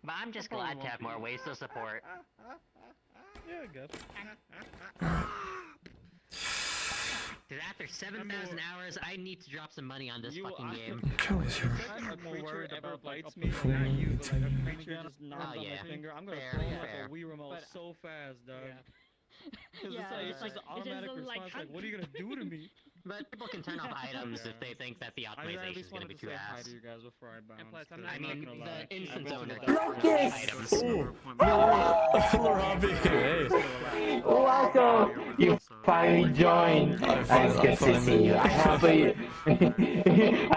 Speaker 7: But I'm just glad to have more ways to support.
Speaker 6: Yeah, I guess.
Speaker 7: Cause after 7,000 hours, I need to drop some money on this fucking game.
Speaker 1: Kelly's here.
Speaker 6: A creature ever bites me,
Speaker 1: before
Speaker 6: and
Speaker 1: you
Speaker 6: you
Speaker 1: tell
Speaker 6: like a
Speaker 1: me.
Speaker 6: creature just nods
Speaker 7: Oh,
Speaker 6: on
Speaker 7: yeah.
Speaker 6: my finger. I'm gonna
Speaker 7: Fair,
Speaker 6: throw
Speaker 7: fair.
Speaker 6: like a Wii remote so fast, dog. It's
Speaker 8: Yeah,
Speaker 6: like,
Speaker 8: it's
Speaker 6: it's
Speaker 8: like-
Speaker 6: just an
Speaker 8: it's just
Speaker 6: automatic
Speaker 8: like,
Speaker 6: response. Like, what are you gonna do to me?
Speaker 7: But people can turn off items if they think that the
Speaker 6: I at
Speaker 7: optimization is
Speaker 6: least
Speaker 7: gonna
Speaker 6: wanted
Speaker 7: be
Speaker 6: to
Speaker 7: too
Speaker 6: say hi
Speaker 7: ass.
Speaker 6: to you guys before I bounce.
Speaker 5: plus, I'm
Speaker 6: 'cause
Speaker 7: I
Speaker 5: not
Speaker 7: mean,
Speaker 6: gonna lie,
Speaker 7: the instance
Speaker 6: I went
Speaker 7: owner
Speaker 6: to
Speaker 7: can
Speaker 6: the
Speaker 7: turn
Speaker 6: doctor.
Speaker 7: off items.
Speaker 1: Larabi, hey.
Speaker 9: Welcome! You finally joined. It's good to see you. I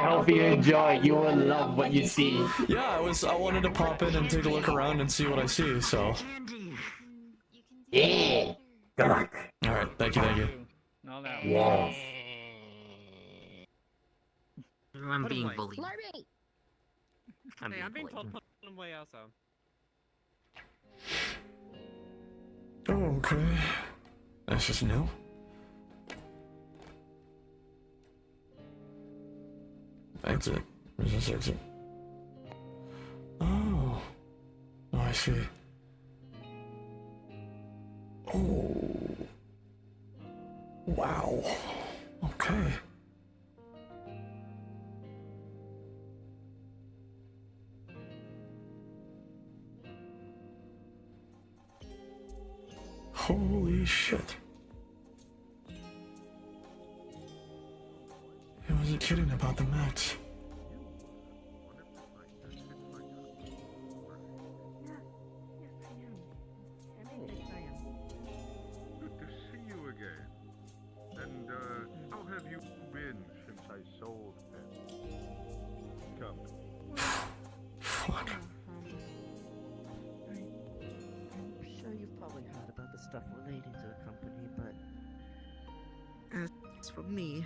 Speaker 9: hope you enjoy. You will love what you see.
Speaker 1: Yeah, I wanted to pop in and take a look around and see what I see. So,
Speaker 9: Yeah. Good luck.
Speaker 1: all right. Thank you.
Speaker 6: No, that
Speaker 9: Yes.
Speaker 7: I'm being bullied.
Speaker 8: Larry!
Speaker 7: I'm being bullied.
Speaker 6: put him away also.
Speaker 1: Oh, okay. That's just new. Exit. Where's this exit? Oh. Oh, I see. Oh. Wow. Okay. Holy shit. He wasn't kidding about the mechs.
Speaker 8: Good to see you again. And, how have you been since I sold them? Come.
Speaker 1: Fuck.
Speaker 10: I'm sure you've probably heard about the stuff relating to the company, but as for me,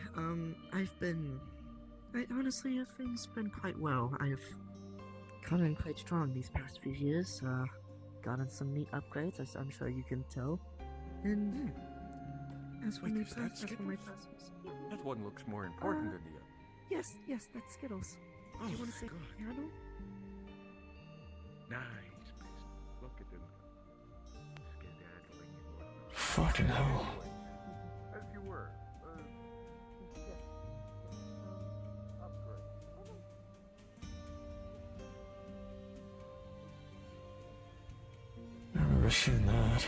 Speaker 10: honestly, everything's been quite well. I've come in quite strong these past few years, gotten some neat upgrades, as I'm sure you can tell. And as for
Speaker 8: Wait,
Speaker 10: my
Speaker 8: is that Skittles?
Speaker 10: personals,
Speaker 8: That one looks more important than the other.
Speaker 10: yes, that's Skittles.
Speaker 8: Oh
Speaker 10: you want
Speaker 8: my
Speaker 10: to say
Speaker 8: God.
Speaker 10: piano?
Speaker 8: Nice. Look at them. Skedaddling and whatnot.
Speaker 1: Fucking hell.
Speaker 8: As you were. Upgrade.
Speaker 1: I remember seeing that.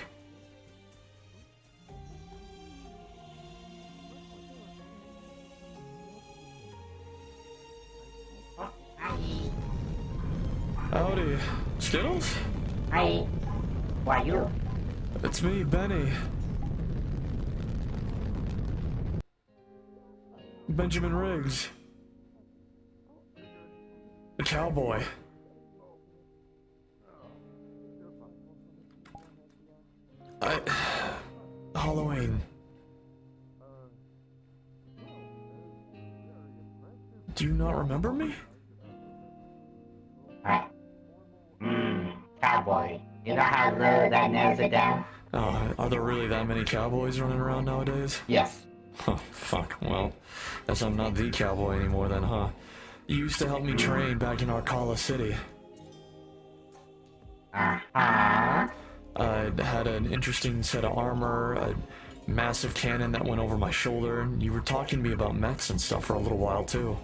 Speaker 1: Howdy. Skittles?
Speaker 9: Hi. Who are you?
Speaker 1: It's me, Benny. Benjamin Riggs. The cowboy. Halloween. Do you not remember me?
Speaker 9: Cowboy. You know how low that narrows it down?
Speaker 1: Oh, are there really that many cowboys running around nowadays?
Speaker 9: Yes.
Speaker 1: Huh, fuck, well, guess I'm not the cowboy anymore then, huh? You used to help me train back in Arcala City.
Speaker 9: Uh-huh.
Speaker 1: I had an interesting set of armor, a massive cannon that went over my shoulder, and you were talking to me about mechs and stuff for a little while too.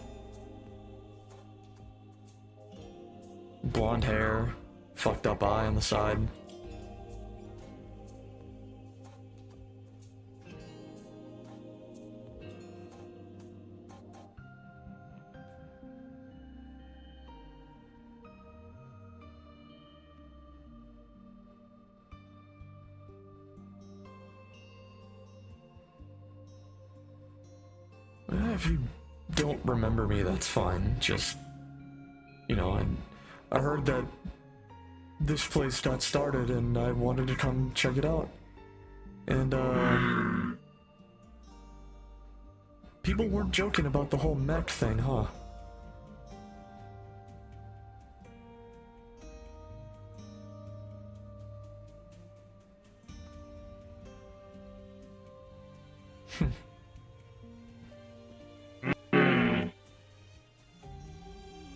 Speaker 1: Blonde hair, fucked up eye on the side. If you don't remember me, that's fine. Just, you know, I heard that this place got started and I wanted to come check it out. And, people weren't joking about the whole mech thing, huh?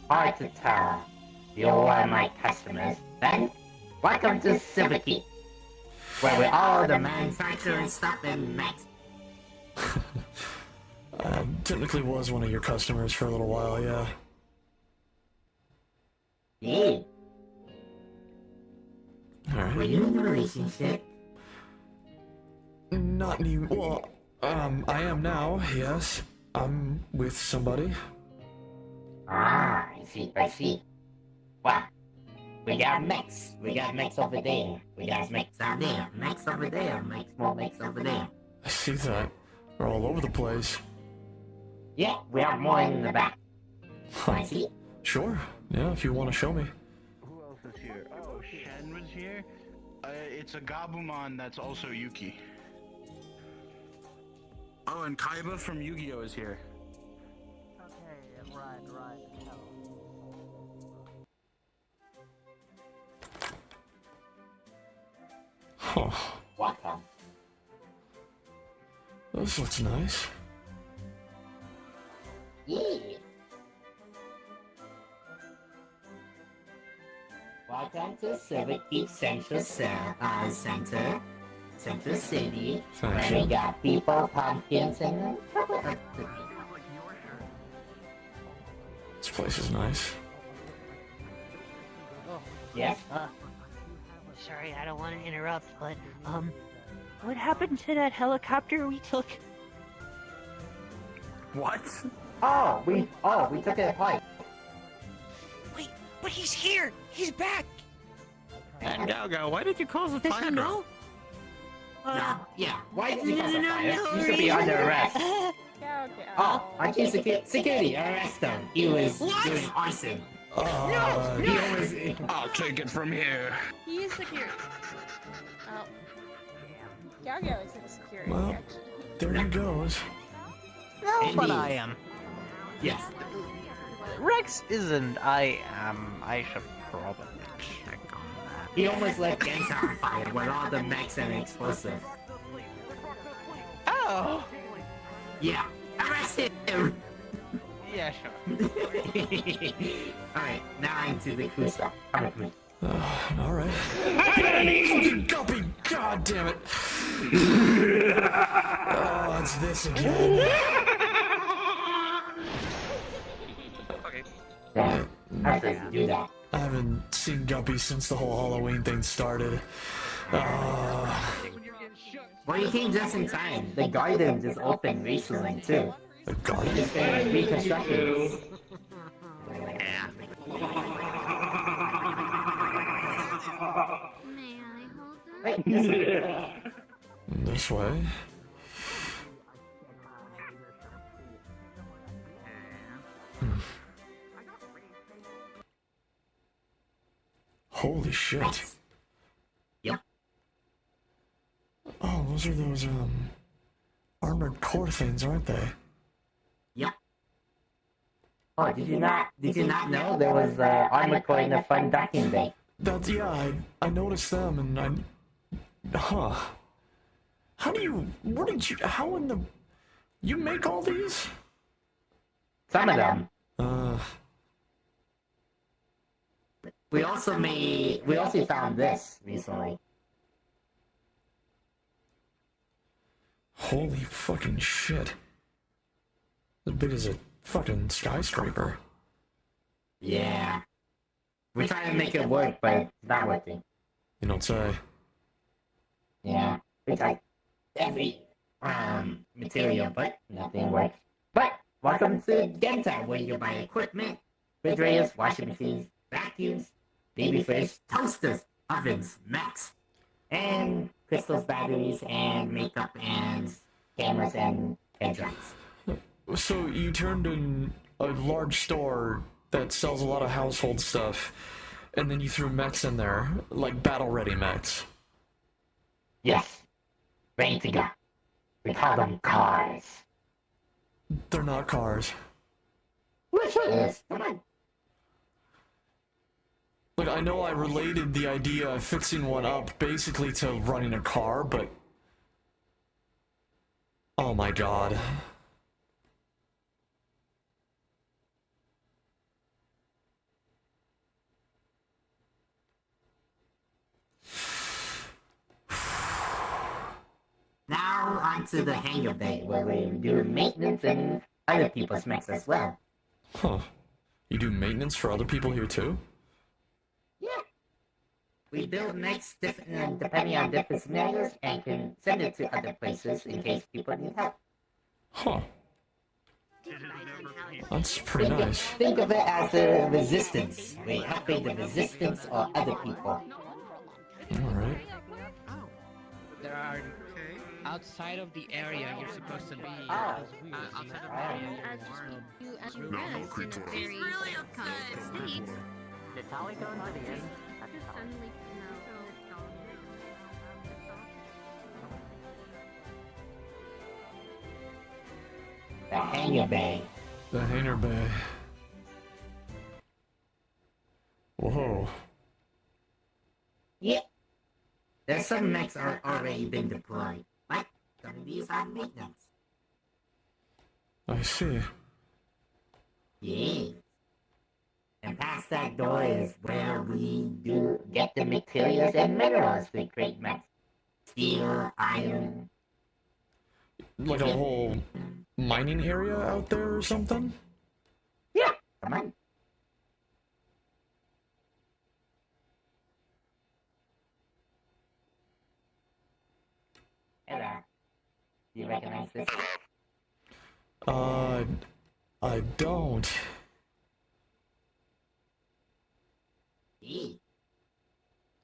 Speaker 9: Hard to tell. You are my customers. Then, welcome to Civity, where we all the manufacturing stuff in mechs.
Speaker 1: I technically was one of your customers for a little while, yeah.
Speaker 9: Yeah. Were
Speaker 1: Alright.
Speaker 9: you in a relationship?
Speaker 1: Not any. Well, I am now, yes. I'm with somebody.
Speaker 9: Ah, I see. Well, we got mechs. We got mechs over there. We got mechs down there. Mechs over there. More mechs over there.
Speaker 1: I see that. They're all over the place.
Speaker 9: Yeah, we have more in the back.
Speaker 1: Huh.
Speaker 9: I see.
Speaker 1: Sure. Yeah, if you want to show me.
Speaker 11: Who else is here? Oh, Shen was here. It's a Gabumon that's also Yuki. Oh, and Kaiba from Yu-Gi-Oh is here.
Speaker 6: Okay, right.
Speaker 1: Huh.
Speaker 9: Welcome.
Speaker 1: This looks nice.
Speaker 9: Yeah. Welcome to Civity Central Center. Central City.
Speaker 1: Thank
Speaker 9: Where
Speaker 1: you.
Speaker 9: we got people, pumpkins, and
Speaker 1: This place is nice.
Speaker 9: yes.
Speaker 12: Sorry, I don't want to interrupt, but,
Speaker 6: What happened to that helicopter we took?
Speaker 1: What?
Speaker 9: Oh, we took it apart.
Speaker 3: Wait, but he's here! He's back!
Speaker 1: Galgo, why did you cause a
Speaker 3: Does
Speaker 1: fire?
Speaker 3: he know?
Speaker 9: No, yeah. Why did you cause a fire? You should be under arrest. Oh, aren't you security? Arrest him. He was doing arson. He was.
Speaker 5: I'll take it from here.
Speaker 12: He is security. Oh. Galgo is in security,
Speaker 1: Well,
Speaker 12: actually.
Speaker 1: there he goes.
Speaker 6: No, but
Speaker 9: Indeed.
Speaker 6: I am.
Speaker 9: Yes.
Speaker 6: Rex isn't. I am. I should probably check on that.
Speaker 9: He almost left Genta on fire with all the mechs and explosives.
Speaker 6: Oh!
Speaker 9: Yeah. Arrest him!
Speaker 6: Yeah, sure.
Speaker 9: Alright, now into the crew stuff. Come with me.
Speaker 1: All right. Fucking guppy! God damn it! Oh, it's this again.
Speaker 9: Yeah. How does he do that?
Speaker 1: I haven't seen Guppy since the whole Halloween thing started.
Speaker 9: Well, you came just in time. The garden just opened recently, too.
Speaker 1: The garden?
Speaker 9: It's been reconstructed. Wait,
Speaker 1: This way. Holy shit.
Speaker 9: Yep.
Speaker 1: Oh, those are those, armored core things, aren't they?
Speaker 9: Yep. Oh, did you not know there was armored core in the front docking bay?
Speaker 1: That's, yeah, I noticed them and huh. How do you, how in the, you make all these?
Speaker 9: Some of them. We also found this recently.
Speaker 1: Holy fucking shit. As big as a fucking skyscraper.
Speaker 9: Yeah. We're trying to make it work, but it's not working.
Speaker 1: You don't say.
Speaker 9: Yeah. We tried every material, but nothing works. But welcome to Genta, where you buy equipment, refrigerators, washing machines, vacuums, baby fish, toasters, ovens, mechs, and crystals, batteries, and makeup, and cameras, and pen drives.
Speaker 1: So you turned in a large store that sells a lot of household stuff, and then you threw mechs in there, like battle-ready mechs.
Speaker 9: Yes. Ready to go. We call them cars.
Speaker 1: They're not cars.
Speaker 9: Which it is? Come on.
Speaker 1: Look, I know I related the idea of fixing one up basically to running a car, but... Oh my god.
Speaker 9: Now onto the hangar bay, where we do maintenance and other people's mechs as well.
Speaker 1: Huh. You do maintenance for other people here too?
Speaker 9: Yeah. We build mechs depending on different scenarios and can send it to other places in case people need help.
Speaker 1: Huh. That's pretty nice.
Speaker 9: Think of it as the resistance. We're helping the resistance or other people.
Speaker 1: Alright.
Speaker 13: There are outside of the area you're supposed to be.
Speaker 9: Oh.
Speaker 13: Outside of the area.
Speaker 12: As you rest in a very comfortable state,
Speaker 9: The Tally going on again?
Speaker 12: just suddenly
Speaker 9: The hangar bay.
Speaker 1: The hangar bay. Whoa.
Speaker 9: Yep. There's some mechs are already been deployed, but some of these are maintenance.
Speaker 1: I see.
Speaker 9: Yeah. And past that door is where we do get the materials and minerals to create mechs. Steel, iron.
Speaker 1: Like a whole mining area out there or something?
Speaker 9: Yeah, come on. You recognize this?
Speaker 1: I don't.
Speaker 9: Gee.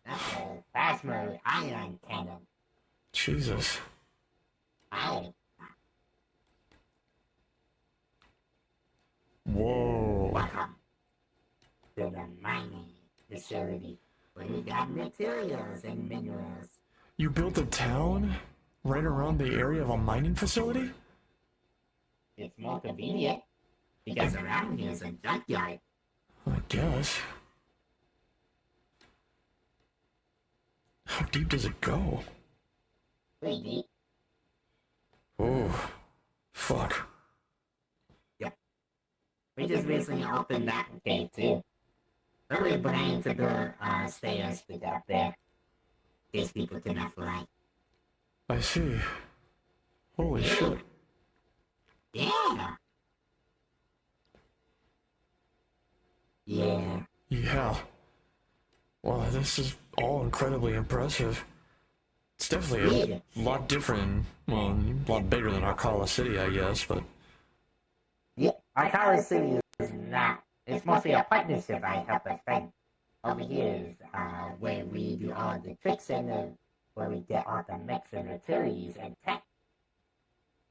Speaker 9: That's a plasma ion cannon.
Speaker 1: Jesus.
Speaker 9: Ow.
Speaker 1: Whoa.
Speaker 9: Welcome to the mining facility where we got materials and minerals.
Speaker 1: You built a town right around the area of a mining facility?
Speaker 9: It's more convenient because around here is a junkyard.
Speaker 1: I guess. How deep does it go?
Speaker 9: Pretty deep.
Speaker 1: Oh, fuck.
Speaker 9: We just recently opened that gate too. But we're planning to build stairs to get up there. These people cannot fly.
Speaker 1: I see. Holy shit.
Speaker 9: Yeah. Yeah.
Speaker 1: Yeah. Wow, this is all incredibly impressive. It's definitely a lot different, well, a lot bigger than Arcala City, I guess, but...
Speaker 9: Yeah, Arcala City is not. It's mostly a partnership I help us friend. Over here is where we do all the tricks and where we get all the mechs and utilities and tech.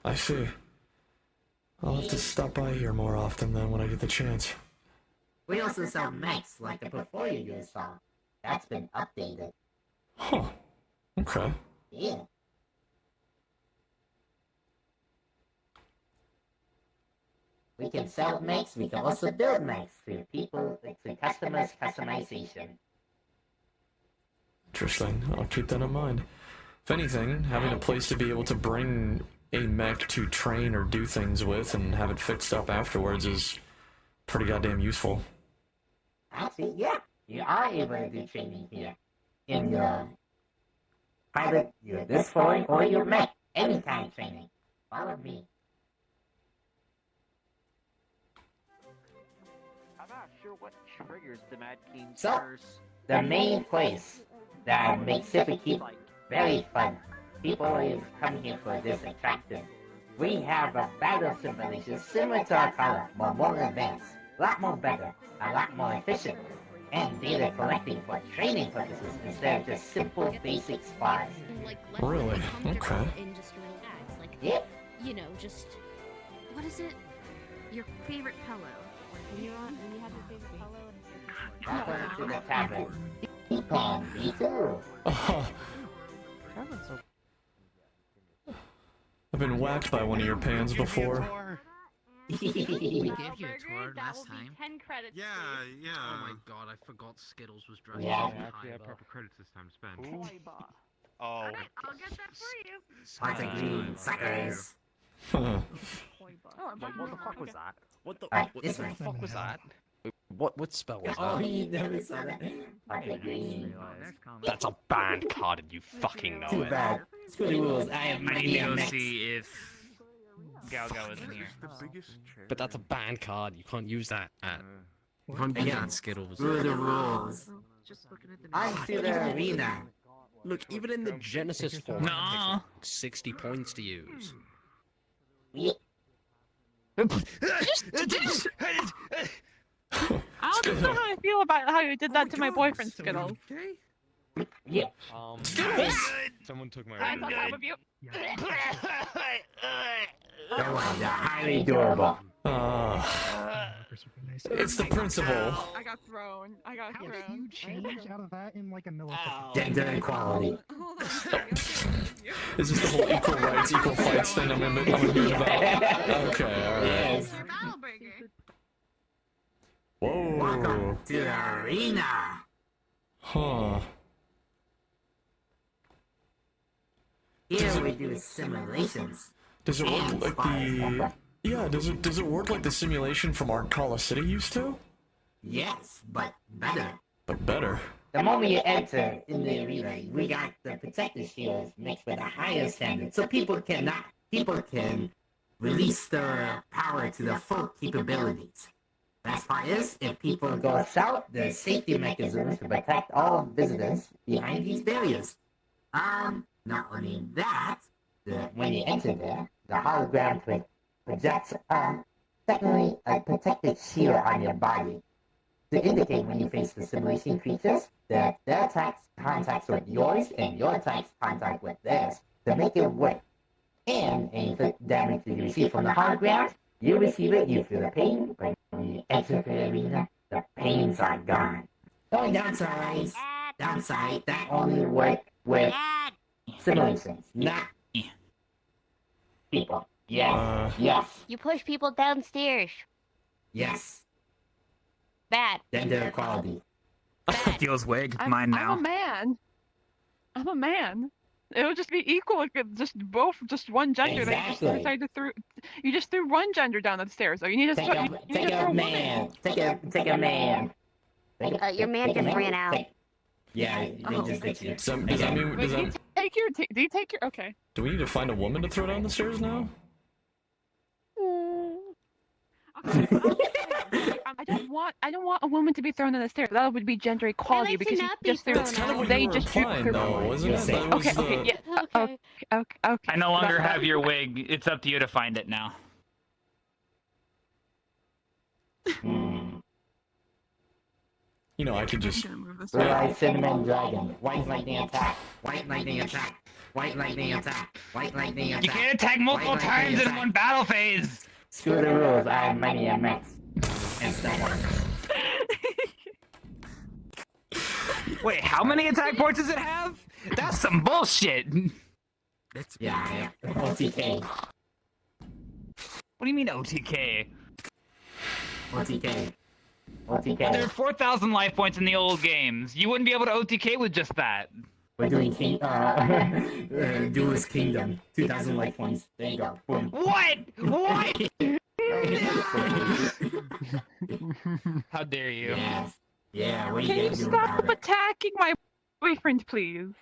Speaker 1: I see. I'll have to stop by here more often then when I get the chance.
Speaker 9: We also sell mechs like the Porphyria you saw. That's been updated.
Speaker 1: Huh. Okay.
Speaker 9: Yeah. We can sell mechs, we can also build mechs through people, through customers' customization.
Speaker 1: Interesting. I'll keep that in mind. If anything, having a place to be able to bring a mech to train or do things with and have it fixed up afterwards is pretty goddamn useful.
Speaker 9: Actually, yeah, you are able to do training here. In your pilot, your Discord, or your mech. Any kind of training. Follow me.
Speaker 6: I'm not sure what triggers the Mad King's
Speaker 9: So, the main place that makes Sippy Keep very fun. People always come here for this attraction. We have a battle simulation similar to our color, but more advanced, a lot more better, a lot more efficient, and data collecting for training purposes instead of just simple basic spars.
Speaker 1: Really? Okay.
Speaker 9: Yep.
Speaker 14: You know, just what is it? Your favorite pillow. When you have your favorite pillow and
Speaker 9: Welcome to the tavern. You can be too.
Speaker 1: I've been whacked by one of your pans before.
Speaker 13: We gave you a tour last time.
Speaker 12: 10 credits.
Speaker 15: Yeah.
Speaker 13: Oh my god, I forgot Skittles was dressed
Speaker 9: Yeah.
Speaker 13: as a
Speaker 15: Actually, have
Speaker 13: Haiba.
Speaker 15: proper credits this time spent.
Speaker 11: Oh.
Speaker 12: I'll get that for you.
Speaker 9: Bunch of green suckers.
Speaker 12: Oh,
Speaker 11: Like, what the fuck was that?
Speaker 6: What the,
Speaker 9: Alright,
Speaker 6: what
Speaker 9: this
Speaker 6: the
Speaker 9: way.
Speaker 6: fuck was that? What spell was
Speaker 9: Oh,
Speaker 6: that?
Speaker 9: you never saw that. Bunch of green.
Speaker 11: That's a banned card and you fucking know
Speaker 9: Too
Speaker 11: it.
Speaker 9: bad. Screw the rules. I am
Speaker 2: I need to
Speaker 9: mighty
Speaker 2: go
Speaker 9: and
Speaker 2: see if Galgo is in here.
Speaker 6: But that's a banned card. You can't use that at.
Speaker 15: You can't use
Speaker 9: Again,
Speaker 15: that Skittles.
Speaker 9: Screw the rules.
Speaker 13: Just looking at the
Speaker 9: On to the arena.
Speaker 6: Look, even in the Genesis format,
Speaker 2: Nah.
Speaker 6: it takes 60 points to use.
Speaker 9: Yep.
Speaker 12: I don't know how I feel about how you did that to my boyfriend, Skittles.
Speaker 9: Yep.
Speaker 15: Someone took my
Speaker 12: I'm on
Speaker 15: order.
Speaker 12: top of you.
Speaker 9: That was highly durable.
Speaker 1: It's the principle.
Speaker 12: I got thrown. I got thrown.
Speaker 8: Change out of that in like a millisecond.
Speaker 9: Gender equality.
Speaker 1: Is this the whole equal rights, equal fights thing I'm hearing about? Okay, alright.
Speaker 9: Yes.
Speaker 12: Your battle breaker.
Speaker 1: Whoa.
Speaker 9: Welcome to the arena.
Speaker 1: Huh.
Speaker 9: Here we do simulations.
Speaker 1: Does it work like the... Yeah, does it work like the simulation from Arcala City used to?
Speaker 9: Yes, but better.
Speaker 1: But better.
Speaker 9: The moment you enter in the arena, we got the protector shields mixed with a higher standard, so people can release their power to their full capabilities. Best part is, if people go south, there's safety mechanisms to protect all visitors behind these barriers. Not only that, when you enter there, the hologram projects technically a protective shield on your body to indicate when you face the simulation creatures that their attacks contacts with yours and your attacks contact with theirs to make it work. And any damage you receive from the hologram, you receive it, you feel the pain, but when you enter the arena, the pains are gone. Only downside, that only work with simulations, not people. Yes, yes,
Speaker 14: You push people downstairs.
Speaker 9: yes.
Speaker 14: Bad.
Speaker 9: Gender equality.
Speaker 16: Deal's wig.
Speaker 17: I'm
Speaker 16: Mine now.
Speaker 17: a man. I'm a man. It would just be equal if it just both, just one gender.
Speaker 9: Exactly.
Speaker 17: They just decided to throw. You just threw one gender down the stairs. Though you need to
Speaker 9: Take
Speaker 17: throw,
Speaker 9: a,
Speaker 17: you need
Speaker 9: take
Speaker 17: to
Speaker 9: a
Speaker 17: throw a
Speaker 9: man.
Speaker 17: woman.
Speaker 9: Take a man.
Speaker 14: Your man
Speaker 9: Take a
Speaker 14: just ran out.
Speaker 9: Yeah, they just did you.
Speaker 1: Does that mean?
Speaker 17: Wait, do you take your? Do you take your? Okay.
Speaker 1: Do we need to find a woman to throw down the stairs now?
Speaker 17: I don't want a woman to be thrown down the stairs. That would be gender equality
Speaker 14: like to
Speaker 17: because you
Speaker 14: not be
Speaker 17: just threw.
Speaker 1: That's kind of what
Speaker 17: They
Speaker 1: you were
Speaker 17: just threw.
Speaker 1: implying, though, wasn't it? That was
Speaker 17: Okay.
Speaker 1: the...
Speaker 17: Yeah. Okay.
Speaker 16: I no longer have your wig. It's up to you to find it now.
Speaker 1: You know, I could just...
Speaker 9: Red Eye Cinnamon Dragon. White lightning attack. White lightning attack. White lightning attack. White lightning attack.
Speaker 16: You can't attack multiple
Speaker 9: White lightning
Speaker 16: times in
Speaker 9: attack.
Speaker 16: one battle phase.
Speaker 9: Screw the rules. I have money MX. And Star Wars.
Speaker 16: Wait, how many attack points does it have? That's some bullshit.
Speaker 9: Yeah. OTK.
Speaker 16: What do you mean OTK?
Speaker 9: OTK.
Speaker 16: There are 4,000 life points in the old games. You wouldn't be able to OTK with just that.
Speaker 9: We're doing Duelist Kingdom. 2,000 life points. There you go. Boom.
Speaker 16: What? What? How dare you?
Speaker 9: Yes. Yeah, what are
Speaker 17: Can
Speaker 9: you
Speaker 17: you
Speaker 9: gonna do
Speaker 17: stop
Speaker 9: about it?
Speaker 17: attacking my boyfriend, please?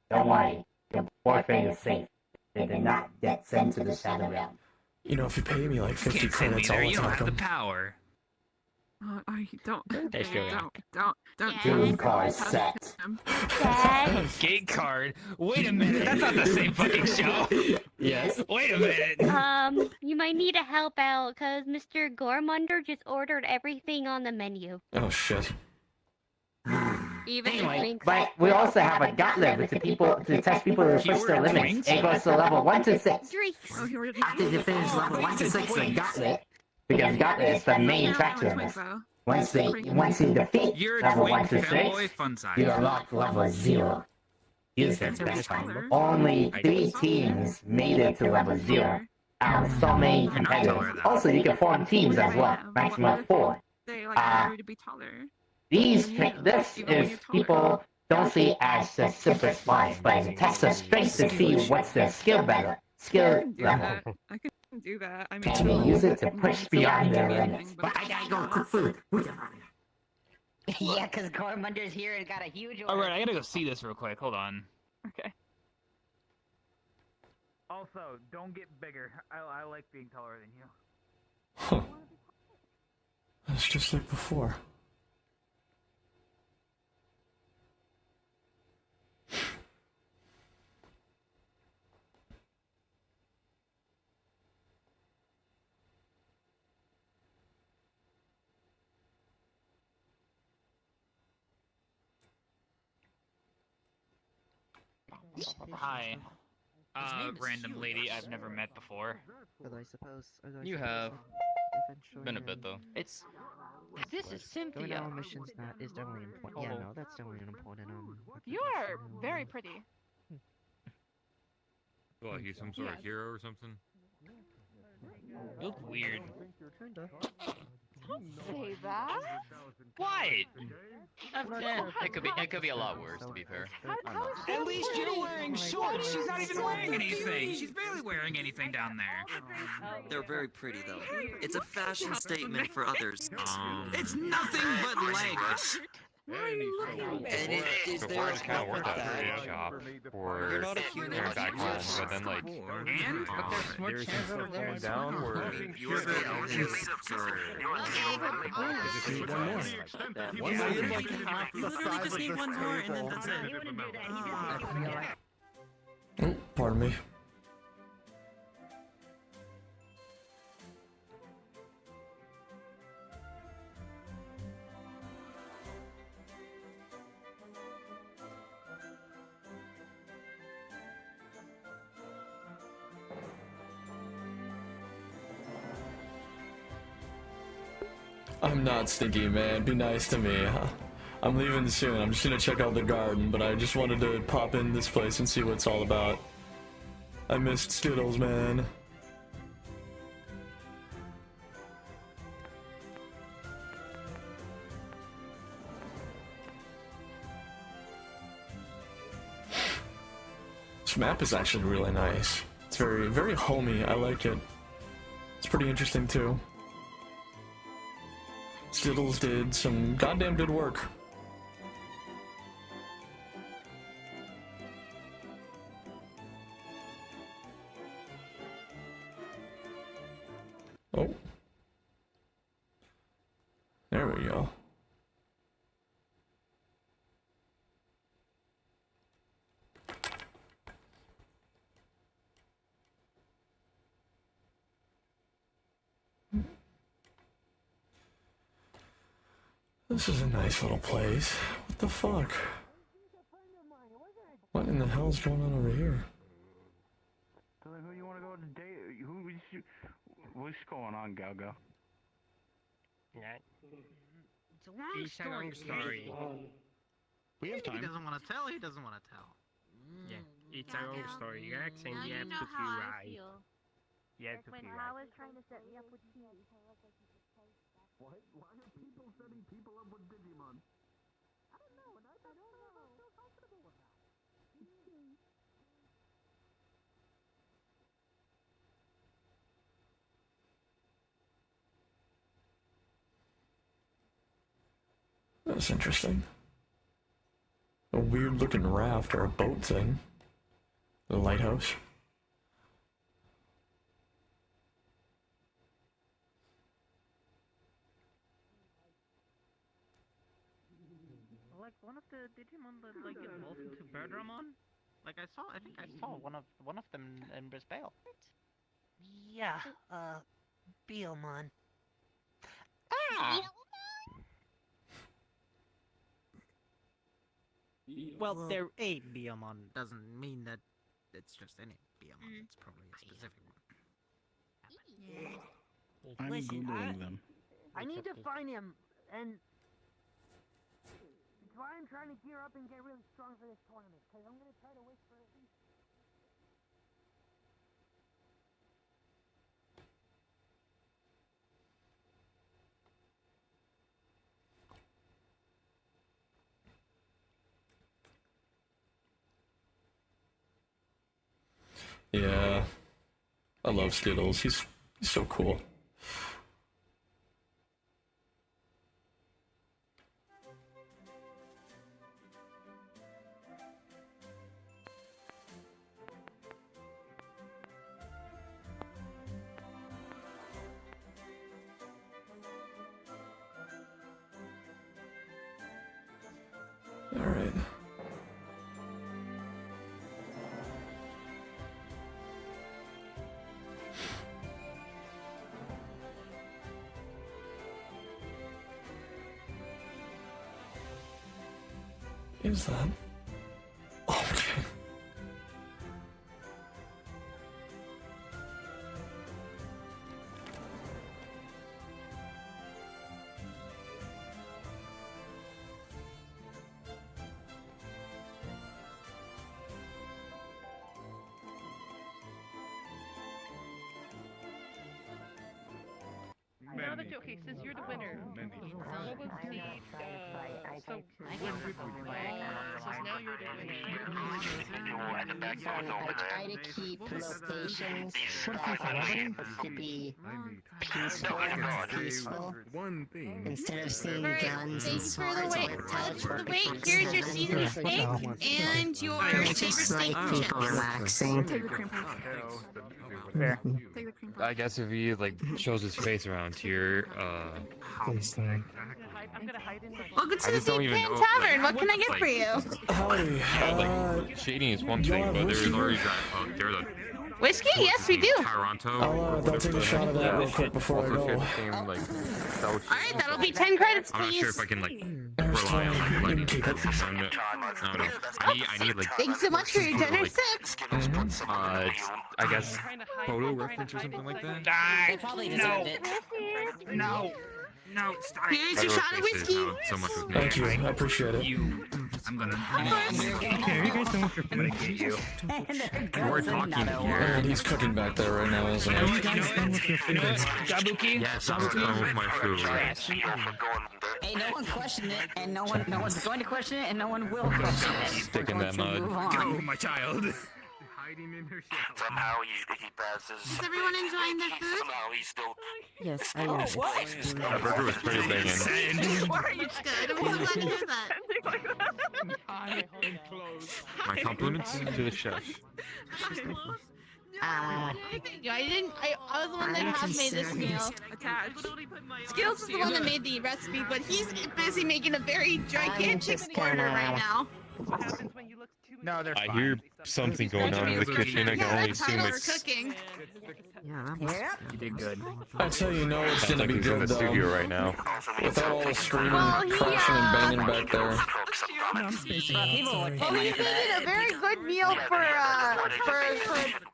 Speaker 9: Don't worry. Your boyfriend is safe. They did not get sent to the Shadow Realm.
Speaker 1: You know, if you pay me like 50
Speaker 16: Can't send me
Speaker 1: credits,
Speaker 16: there.
Speaker 1: I'll
Speaker 16: You don't
Speaker 1: attack
Speaker 16: have the
Speaker 1: him.
Speaker 16: power.
Speaker 17: I don't.
Speaker 16: Don't.
Speaker 17: Don't.
Speaker 9: Doom card set.
Speaker 14: Dad.
Speaker 16: Gate card. Wait a minute. That's not the same fucking show.
Speaker 9: Yes.
Speaker 16: Wait a minute.
Speaker 14: You might need to help out because Mr. Gormunder just ordered everything on the menu.
Speaker 1: Oh, shit.
Speaker 14: Even the
Speaker 9: Anyway,
Speaker 14: drinks.
Speaker 9: but we also have a gauntlet to test people to push their limits. It goes to level 1 to 6.
Speaker 14: Drinks.
Speaker 9: After you finish level 1 to 6 in gauntlet, because gauntlet is the main factor in this. Once you defeat
Speaker 16: You're a
Speaker 9: level 1
Speaker 16: twink
Speaker 9: to
Speaker 16: fanboy
Speaker 9: 6,
Speaker 16: fun size.
Speaker 9: you unlock level 0. Here's the best part. Only 3 teams made it to level 0. Out of so many competitors. Also, you can form teams as well. Maximum of 4.
Speaker 17: They like you to be taller.
Speaker 9: This is people don't see it as just super spies, but it's a test of strength to see what's their skill level.
Speaker 17: I can do that. I mean,
Speaker 9: And they use it to push beyond their limits. But I gotta go cook food.
Speaker 7: Yeah, because Gormunder's here and got a huge order.
Speaker 16: Alright, I gotta go see this real quick. Hold on.
Speaker 17: Okay.
Speaker 16: Also, don't get bigger. I like being taller than you.
Speaker 1: Huh. That's just like before.
Speaker 16: Hi. Random lady I've never met before.
Speaker 10: Although I suppose
Speaker 13: You have.
Speaker 10: eventually,
Speaker 13: Been a bit though.
Speaker 7: This is
Speaker 10: going
Speaker 7: Cynthia.
Speaker 10: on missions that is definitely important. Yeah, no, that's definitely an important
Speaker 17: You are very pretty.
Speaker 15: Well, he's some sort of hero or something?
Speaker 16: You look weird.
Speaker 17: Don't say that.
Speaker 16: What?
Speaker 13: It could be a lot worse, to be fair.
Speaker 16: At least you're wearing shorts. She's not even wearing anything. She's barely wearing anything down there.
Speaker 18: They're very pretty, though. It's a fashion statement for others.
Speaker 16: It's nothing but legs.
Speaker 18: And it is
Speaker 15: So
Speaker 18: there
Speaker 15: far,
Speaker 18: a
Speaker 15: it's kind of worked out
Speaker 18: that?
Speaker 15: for a shop for
Speaker 18: You're not a hero.
Speaker 15: going back home, but then like,
Speaker 16: And?
Speaker 13: But there's more chance over there as
Speaker 15: down
Speaker 13: well.
Speaker 15: where
Speaker 18: You are very obvious, sir.
Speaker 15: just need one more.
Speaker 18: Yeah, you're like half the size of this table.
Speaker 1: Oh, pardon me. I'm not stinky, man. Be nice to me. I'm leaving soon. I'm just gonna check out the garden, but I just wanted to pop in this place and see what it's all about. I missed Skittles, man. This map is actually really nice. It's very, very homey. I like it. It's pretty interesting too. Skittles did some goddamn good work. Oh. There we go. This is a nice little place. What the fuck? What in the hell's going on over here?
Speaker 11: Tell me who you want to go on a date. What's going on, Galgo?
Speaker 6: Yeah.
Speaker 7: It's a long story.
Speaker 6: We have
Speaker 7: time.
Speaker 6: He doesn't want to tell. He doesn't want to tell.
Speaker 13: Yeah, it's a long story, Rex, and you have to feel right.
Speaker 6: You have to
Speaker 14: When
Speaker 6: feel
Speaker 14: Hal
Speaker 6: right.
Speaker 14: was trying to set me up with T.
Speaker 8: What? Why are people setting people up with Digimon?
Speaker 14: I don't know, and I don't know if I feel comfortable with that.
Speaker 1: That's interesting. A weird looking raft or a boat thing. The lighthouse.
Speaker 6: Like one of the Digimon that like evolved into Birdramon? Like I think I saw one of them in Brisbane.
Speaker 9: Yeah, Beelmon. Well, they're a Beelmon doesn't mean that it's just any Beelmon. It's probably a specific one.
Speaker 11: I'm googling them.
Speaker 9: I need to find him, and that's why I'm trying to gear up and get really strong for this tournament, because I'm going to try to wait for at least...
Speaker 1: Yeah. I love Skittles. He's so cool. All right. Is that? Oh, okay.
Speaker 17: Now that okay, since you're the winner, what was the so when we like since now you're the winner.
Speaker 9: I try to keep locations to be peaceful, instead of seeing guns and swords or touch.
Speaker 12: Here's your seasoned steak and your favorite
Speaker 9: Just
Speaker 12: steak
Speaker 9: like people relaxing.
Speaker 15: Fair. I guess if he like shows his face around here,
Speaker 17: I'm gonna hide in my
Speaker 12: Welcome to
Speaker 15: I
Speaker 12: the
Speaker 15: just don't
Speaker 12: Deep
Speaker 15: even
Speaker 12: Pan
Speaker 15: know,
Speaker 12: Tavern.
Speaker 15: like,
Speaker 12: What can I get
Speaker 15: like-
Speaker 12: for you?
Speaker 1: Howdy.
Speaker 15: like shading is one thing, but there's already there's a
Speaker 12: Whiskey? Yes, we do.
Speaker 15: Toronto.
Speaker 1: I'll take a shot of that real quick before I go.
Speaker 12: Alright, that'll be 10 credits,
Speaker 15: I'm not
Speaker 12: please.
Speaker 15: sure if I can like rely on like I don't know. I need like
Speaker 12: Thanks so much for your
Speaker 15: sort of,
Speaker 12: generous tip.
Speaker 15: it's, I guess photo reference or something like that.
Speaker 9: They probably deserved it.
Speaker 16: No. No, stop.
Speaker 12: Here's your shot of whiskey.
Speaker 15: So much with me.
Speaker 1: Thank you, I appreciate it.
Speaker 16: I'm gonna.
Speaker 13: Okay, you guys know
Speaker 16: I'm gonna get you.
Speaker 15: We're talking here.
Speaker 1: And he's cooking back there right now, isn't
Speaker 16: You
Speaker 1: he?
Speaker 16: guys done with your food? Gabuki?
Speaker 15: Yes, I'm done with my food.
Speaker 9: Hey, no one questioned it, and no one's going to question it, and no one will question it.
Speaker 15: Stick in that mud.
Speaker 16: Go, my child.
Speaker 19: Somehow he passes.
Speaker 12: Is everyone enjoying their food?
Speaker 19: Somehow he's still.
Speaker 10: Yes, I am.
Speaker 15: That burger was pretty banging.
Speaker 12: It's good. I'm so glad to hear that.
Speaker 15: My compliments to the chef.
Speaker 12: Thank you. I was the one that has made this meal. Attached. Skills is the one that made the recipe, but he's busy making a very gigantic order right now.
Speaker 16: No, they're fine.
Speaker 15: I hear something going on in the kitchen. I can only assume
Speaker 12: Tyler
Speaker 15: it's.
Speaker 12: cooking.
Speaker 16: You did good.
Speaker 1: That's how you know it's
Speaker 15: Sounds
Speaker 1: gonna
Speaker 15: like
Speaker 1: be
Speaker 15: he's in
Speaker 1: good
Speaker 15: the
Speaker 1: though.
Speaker 15: studio right now.
Speaker 1: Without all the screaming, crashing, and banging back there.
Speaker 12: Well, he's making a very good meal for a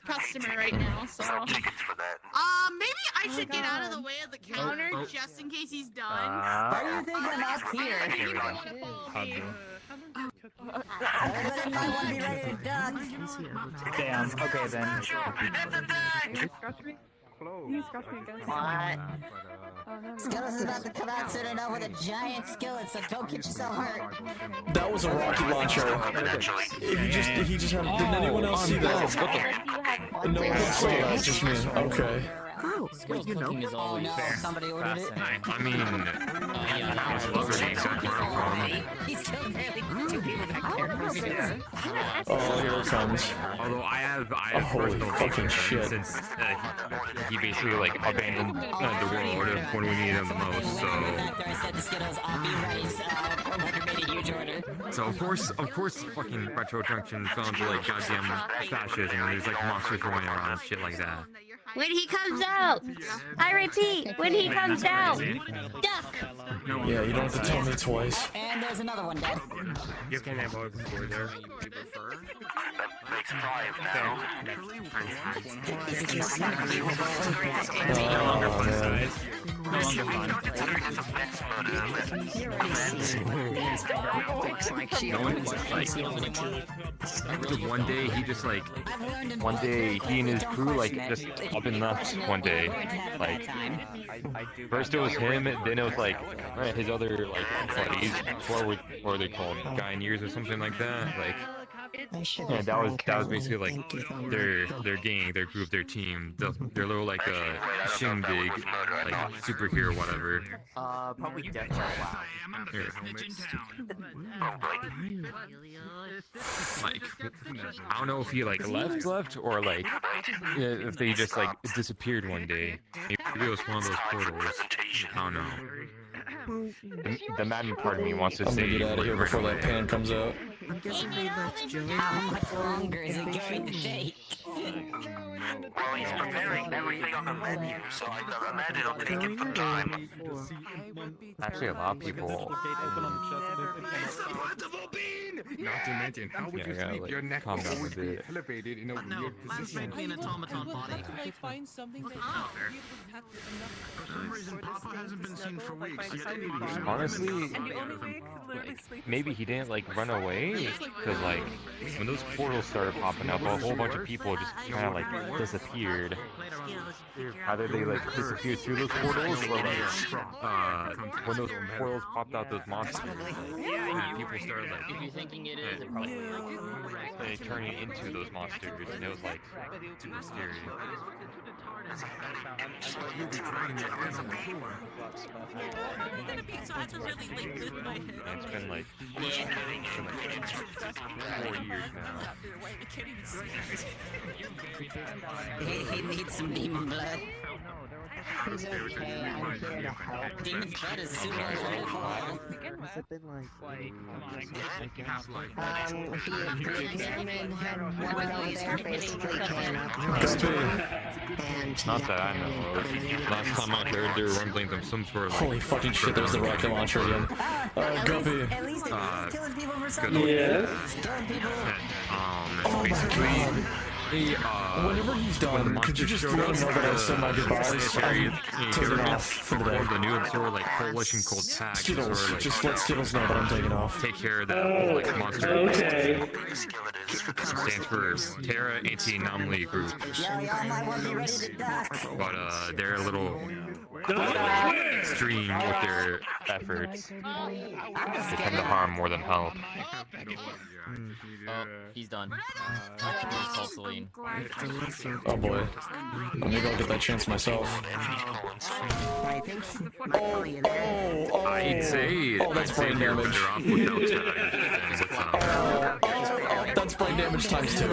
Speaker 12: customer right now. So, maybe I should get out of the way of the counter just in case he's done.
Speaker 9: Why do you think I'm up here?
Speaker 16: Here we go.
Speaker 9: Everybody might want to be ready to duck.
Speaker 16: Damn. Okay then.
Speaker 9: What? Skillet's is about to come out soon enough with a giant skillet, so don't get yourself hurt.
Speaker 1: That was a rocket launcher. He just had. Didn't anyone else see that? No one else saw that. Just me. Okay.
Speaker 10: Oh, wait, you know.
Speaker 9: Oh no, somebody ordered it.
Speaker 15: I mean, I was loving the exact microphone.
Speaker 9: He's killed barely 2 people that care.
Speaker 1: Oh, here it comes.
Speaker 15: Although I have
Speaker 1: holy
Speaker 15: personal
Speaker 1: fucking
Speaker 15: beef
Speaker 1: shit.
Speaker 15: since he basically like abandoned the world when we needed him the most. So.
Speaker 9: After I said the Skittles, I'll be ready. Pro made a huge order.
Speaker 15: So of course, fucking Retro Junction fell into like goddamn fascism, and there's like monsters running around and shit like that.
Speaker 12: When he comes out, I repeat, when he comes out, duck.
Speaker 1: Yeah, you don't have to tell me twice.
Speaker 9: And there's another one, Dad.
Speaker 15: You can have all before there.
Speaker 19: That makes 5 now.
Speaker 15: One day he just like, one day he and his crew like just up and left one day. Like, first it was him, then it was like his other like buddies. What were they called? Guineers or something like that. Like, yeah, that was basically like their gang, their group, their team, their little like shindig, like superhero whatever.
Speaker 9: Probably Death Here.
Speaker 15: Like, I don't know if he like left or like if they just like disappeared one day. Maybe it was one of those portals. I don't know. The Madden part of me wants to
Speaker 1: I'm
Speaker 15: say
Speaker 1: gonna get out of here before that pan comes out.
Speaker 10: I'm guessing they left Joey.
Speaker 9: How much longer is it going to take?
Speaker 19: Well, he's preparing everything on the menu, so I imagine it'll take him some time.
Speaker 15: Actually, a lot of people.
Speaker 8: Not to mention, how would you sleep? Your neck will always be elevated in a weird position.
Speaker 6: An automaton body.
Speaker 17: I find something that
Speaker 5: For some reason, Papa hasn't been seen for weeks.
Speaker 15: Honestly, maybe he didn't like run away, because like when those portals started popping up, a whole bunch of people just kind of like disappeared. Either they like disappeared through those portals, or like when those portals popped out those monsters, and people started like turning into those monsters, and it was like super scary.
Speaker 8: You'll be trying your hands on the floor.
Speaker 15: And it's been like 4 years now.
Speaker 9: He needs some demon blood. He's okay, I'm here to help. Demon blood is super helpful.
Speaker 10: Has it been like
Speaker 9: The experiment had one of those that basically came up. And
Speaker 15: Not that I know of. Last time I heard, there were rumblings of some sort of like,
Speaker 1: Holy fucking shit, there's the rocket launcher again. Guppy.
Speaker 9: At least killing people for
Speaker 15: good
Speaker 9: something.
Speaker 15: lord,
Speaker 1: Yeah.
Speaker 9: Killing people.
Speaker 15: basically, Hey,
Speaker 1: Whenever he's done, could you just let him know that I said my goodbyes? I'm taking off for the day.
Speaker 15: The new sort of like coalition called PAC.
Speaker 1: Skittles,
Speaker 15: sort of, like,
Speaker 1: just let Skittles know that I'm taking off.
Speaker 15: take care of that whole like monster.
Speaker 20: Okay.
Speaker 15: Stands for Terra Anti-Anomaly Group. But they're a little extreme with their efforts. They tend to harm more than help.
Speaker 21: Oh, he's done. He's called Celine.
Speaker 1: Oh boy. Let me go get that chance myself.
Speaker 15: I'd say
Speaker 1: that's brain damage. That's brain damage times 2.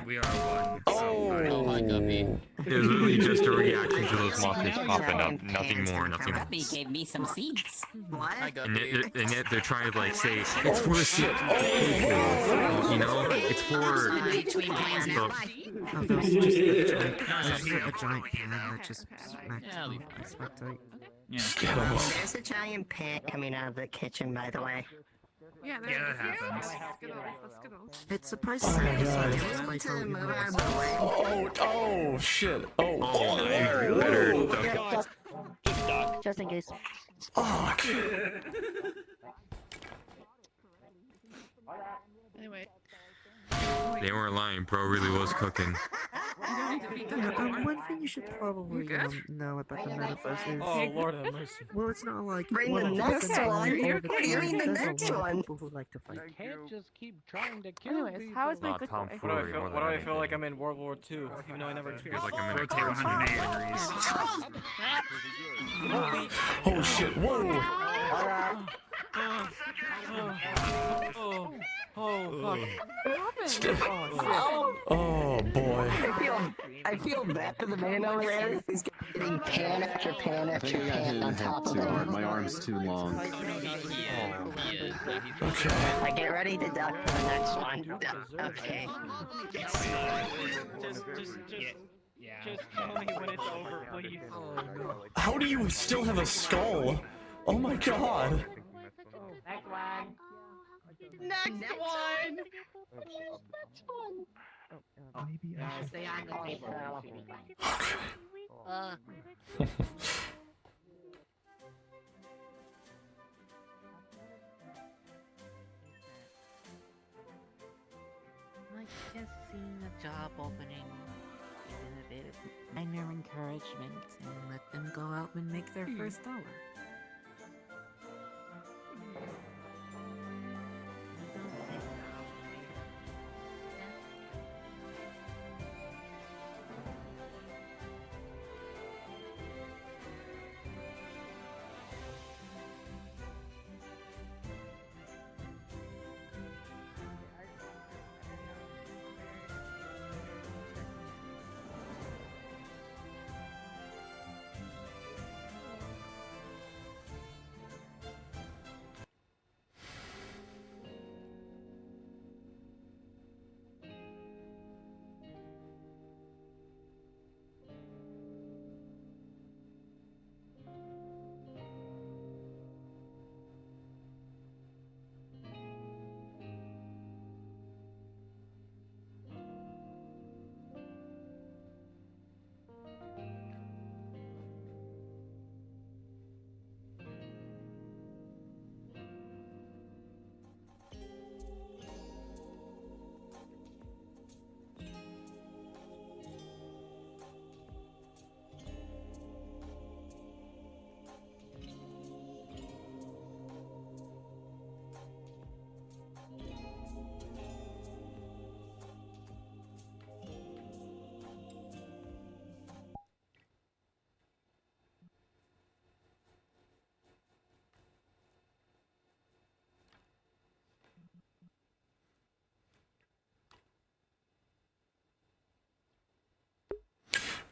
Speaker 15: We are one. Oh my god. It was literally just a reaction to those monsters popping up. Nothing more, nothing less.
Speaker 9: Guppy gave me some seeds. What?
Speaker 15: And yet they're trying to like say it's for shit. You know, it's for.
Speaker 10: Oh, that was just a giant pan that just smacked out.
Speaker 9: There's a giant pan coming out of the kitchen, by the way.
Speaker 12: Yeah,
Speaker 15: that happens.
Speaker 10: It's surprising.
Speaker 1: Oh, shit.
Speaker 10: Just in case.
Speaker 1: Fuck.
Speaker 12: Anyway.
Speaker 15: They weren't lying, bro really was cooking.
Speaker 10: Yeah, one thing you should probably know about the metaverse is...
Speaker 21: Oh, Lord have mercy.
Speaker 10: Well, it's not like...
Speaker 9: Bring the next one. What do you mean the next one?
Speaker 10: People who like to fight.
Speaker 13: You can't just keep trying to kill
Speaker 12: Anyways, how is my good boy?
Speaker 21: Why do I feel like I'm in World War II, even though I never experienced
Speaker 15: Like I'm in a car.
Speaker 1: Oh shit, whoa!
Speaker 21: Oh, fuck.
Speaker 1: Oh boy.
Speaker 9: I feel bad for the man over there. He's getting pan after pan after pan on top of him.
Speaker 22: My arm's too long.
Speaker 1: Okay.
Speaker 9: I get ready to duck for the next one. Okay.
Speaker 6: Just tell me when it's over, please.
Speaker 1: How do you still have a skull? Oh my god.
Speaker 6: Next one.
Speaker 12: Next one.
Speaker 9: Next one.
Speaker 10: Maybe I should...
Speaker 9: Stay on the table.
Speaker 13: I just seen a job opening. Give them a bit of minor encouragement and let them go out and make their first dollar.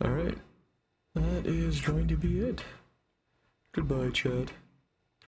Speaker 1: Alright. That is going to be it. Goodbye, Chad.